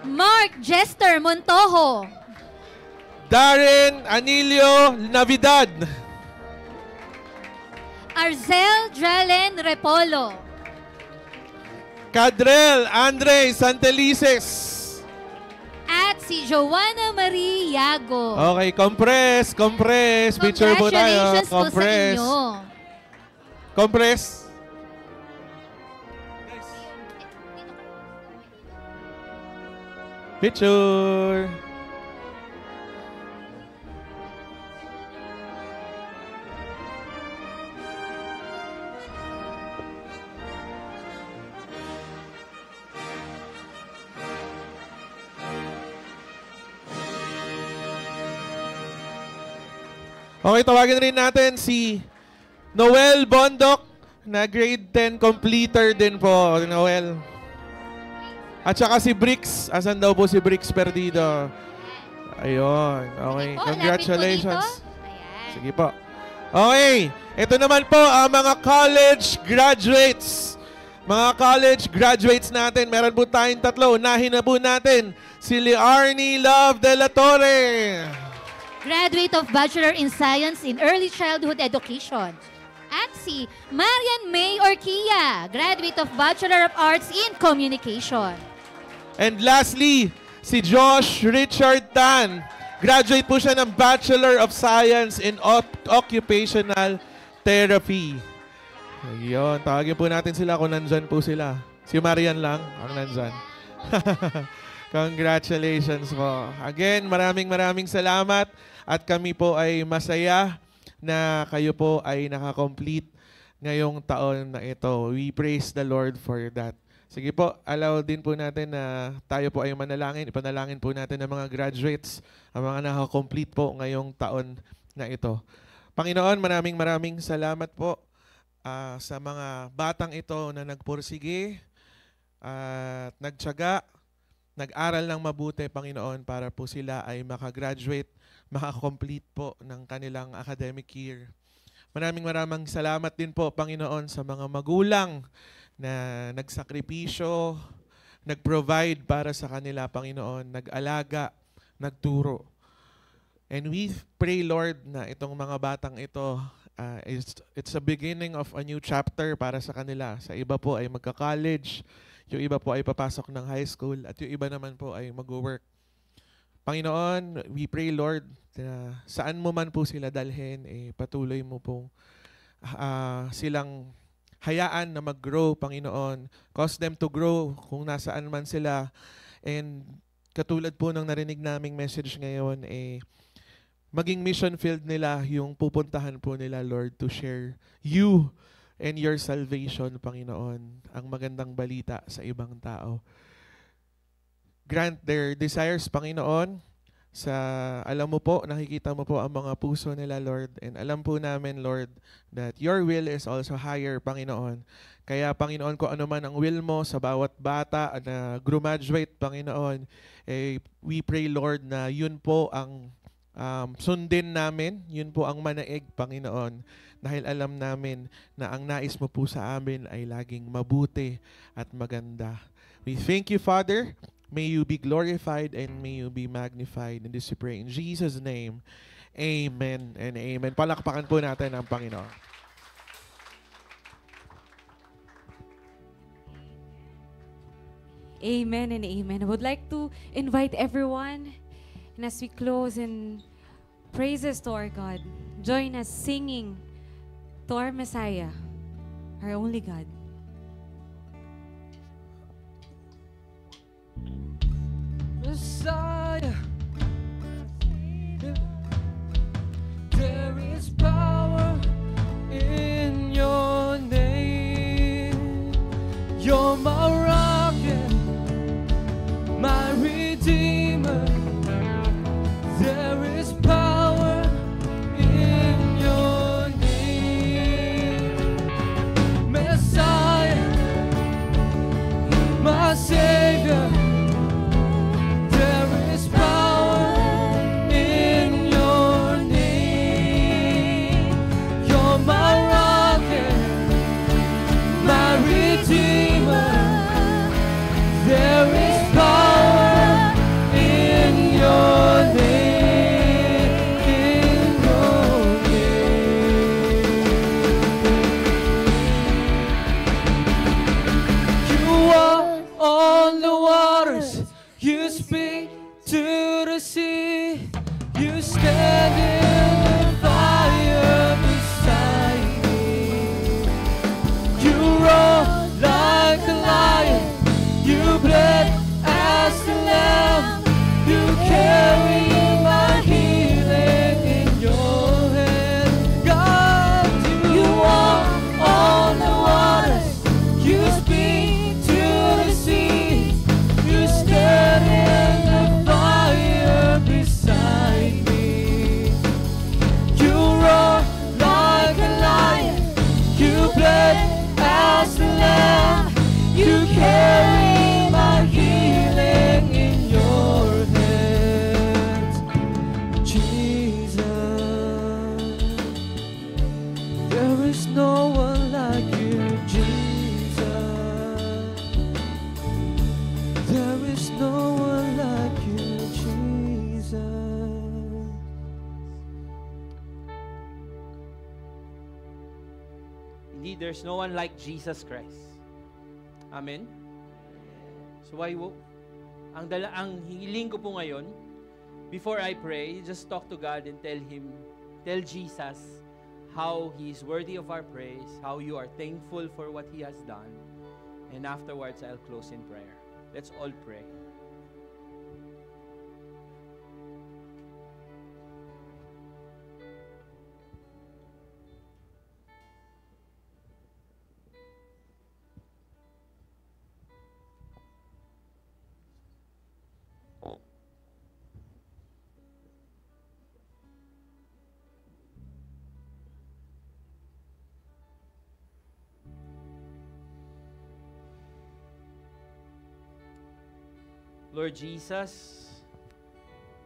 Mark Jester Montojo. Darren Anilio Navidad. Arzel Dralen Repolo. Cadrel Andre Santelices. At si Joanna Marie Yago. Okay, compress. Picture po tayo. Congratulations po sa inyo. Compress. Picture. Okay, tawagin rin natin si Noel Bondok na grade 10 completer din po, Noel. At saka si Bricks. Asan daw po si Bricks Perdido? Ayun. Okay. Sige po, Congratulations. lapit po dito. Ayan. Sige po. Okay. Ito naman po ang mga college graduates. Mga college graduates natin. Meron po tayong tatlo. Unahin na po natin si Liarnie Love de la Torre. Graduate of Bachelor in Science in Early Childhood Education. At si Marian May Orquilla, graduate of Bachelor of Arts in Communication. And lastly, si Josh Richard Tan. Graduate po siya ng Bachelor of Science in Occupational Therapy. Ayun, tawagin po natin sila kung nandyan po sila. Si Marian lang ang nandyan. Congratulations po. Again, maraming salamat at kami po ay masaya na kayo po ay nakakomplete ngayong taon na ito. We praise the Lord for that. Sige po, allow din po natin na tayo po ay manalangin. Ipanalangin po natin ang mga graduates, ang mga nakakomplete po ngayong taon na ito. Panginoon, maraming salamat po sa mga batang ito na nagpursige at nagtiyaga, nag-aral ng mabuti, Panginoon, para po sila ay makagraduate, makakomplete po ng kanilang academic year. Maraming salamat din po, Panginoon, sa mga magulang na nagsakripisyo, nag-provide para sa kanila, Panginoon, nag-alaga, nagturo. And we pray, Lord, na itong mga batang ito, it's a beginning of a new chapter para sa kanila. Sa iba po ay magka-college, yung iba po ay papasok ng high school, at yung iba naman po ay mag-work. Panginoon, we pray, Lord, na saan mo man po sila dalhin, patuloy mo pong silang hayaan na mag-grow, Panginoon. Cause them to grow kung nasaan man sila. And katulad po ng narinig naming message ngayon, maging mission field nila yung pupuntahan po nila, Lord, to share you and your salvation, Panginoon, ang magandang balita sa ibang tao. Grant their desires, Panginoon, alam mo po, nakikita mo po ang mga puso nila, Lord. And alam po namin, Lord, that your will is also higher, Panginoon. Kaya, Panginoon, kung ano man ang will mo sa bawat bata na graduate, Panginoon, we pray, Lord, na yun po ang sundin namin, yun po ang manaig, Panginoon. Dahil alam namin na ang nais mo po sa amin ay laging mabuti at maganda. We thank you, Father. May you be glorified and may you be magnified. And this we pray in Jesus' name. Amen and amen. Palakpakan po natin ang Panginoon. Amen and amen. I would like to invite everyone, and as we close in praises to our God, join us singing to our Messiah, our only God. Messiah, there is power in your name. You're my rocket, my redeemer. There is power in your name. Messiah, my Savior. There is power in your name. There is no one like you, Jesus. There is no one like you, Jesus. Indeed, there's no one like Jesus Christ. Amen? So ang hiling ko po ngayon, before I pray, just talk to God and tell Jesus how He is worthy of our praise, how you are thankful for what He has done. And afterwards, I'll close in prayer. Let's all pray. Lord Jesus,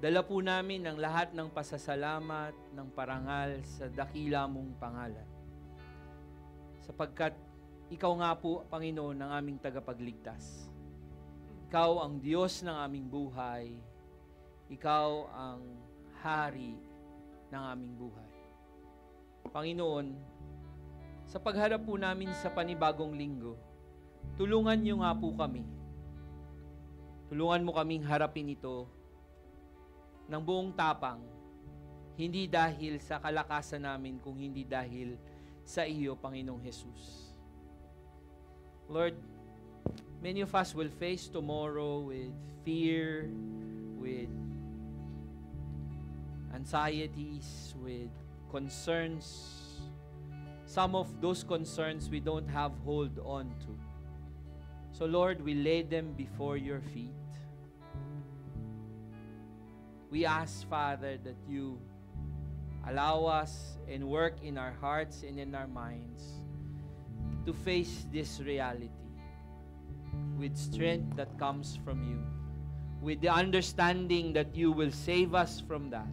dala po namin ang lahat ng pasasalamat, ng parangal sa dakila mong pangalan. Sapagkat Ikaw nga po, Panginoon, ang aming tagapagligtas. Ikaw ang Diyos ng aming buhay. Ikaw ang Hari ng aming buhay. Panginoon, sa pagharap po namin sa panibagong linggo, tulungan niyo nga po kami. Tulungan mo kaming harapin ito ng buong tapang, hindi dahil sa kalakasan namin, kung hindi dahil sa iyo, Panginoong Jesus. Lord, many of us will face tomorrow with fear, with anxieties, with concerns. Some of those concerns we don't have hold on to. So Lord, we lay them before your feet. We ask, Father, that you allow us and work in our hearts and in our minds to face this reality with strength that comes from you, with the understanding that you will save us from that,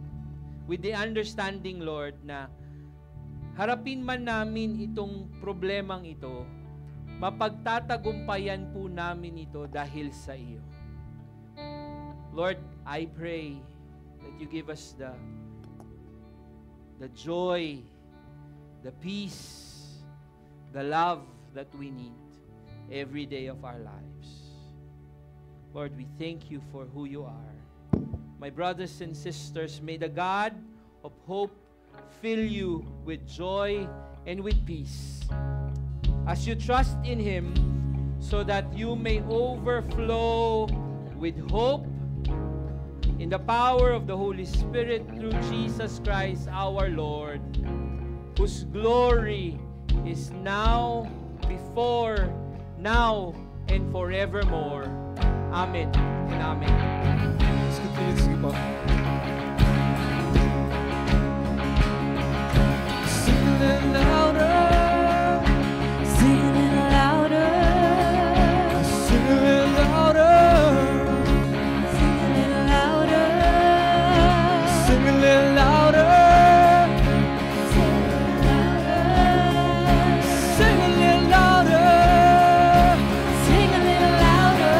with the understanding, Lord, na harapin man namin itong problemang ito, mapagtatagumpayan po namin ito dahil sa iyo. Lord, I pray that you give us the joy, the peace, the love that we need every day of our lives. Lord, we thank you for who you are. My brothers and sisters, may the God of hope fill you with joy and with peace as you trust in Him, so that you may overflow with hope in the power of the Holy Spirit through Jesus Christ our Lord, whose glory is now, before, now, and forevermore. Amen and amen. Let's continue to sing po. Sing it louder. Sing it louder. Sing it louder. Sing it louder. Sing it louder. Sing it louder. Sing it louder.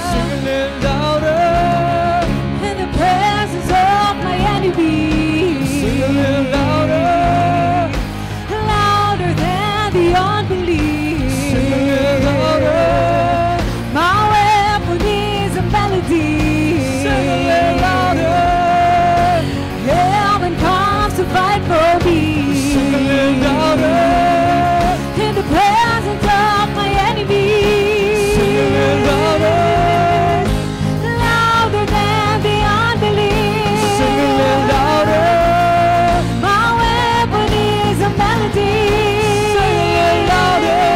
Sing it louder. In the presence of my enemies. Sing it louder. Louder than the unbelief. Sing it louder. My weapon is a melody. Sing it louder. Heaven comes to fight for me. Sing it louder. In the presence of my enemies. Sing it louder. Louder than the unbelief. Sing it louder. My weapon is a melody. Sing it louder.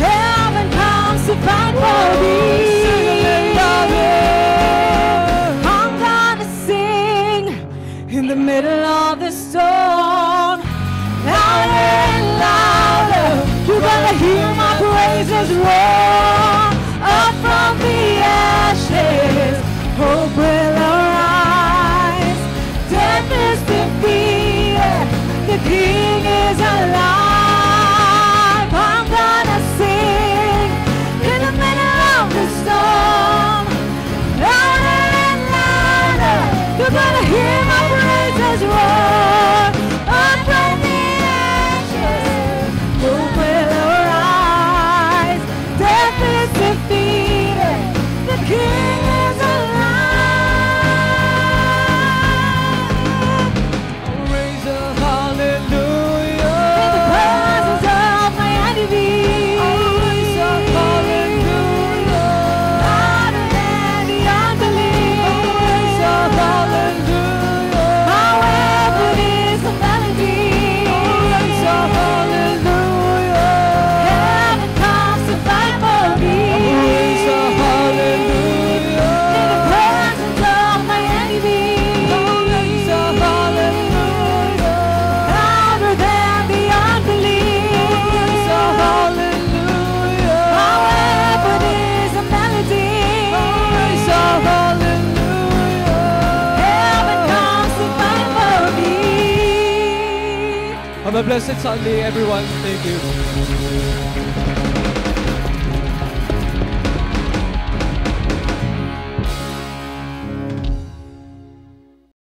Heaven comes to fight for me. Sing it louder. I'm gonna sing in the middle of the storm. Louder and louder. You're gonna hear my praises roar up from the ashes. Hope will arise. Death is defeated. The Have a blessed Sunday, everyone. Thank you.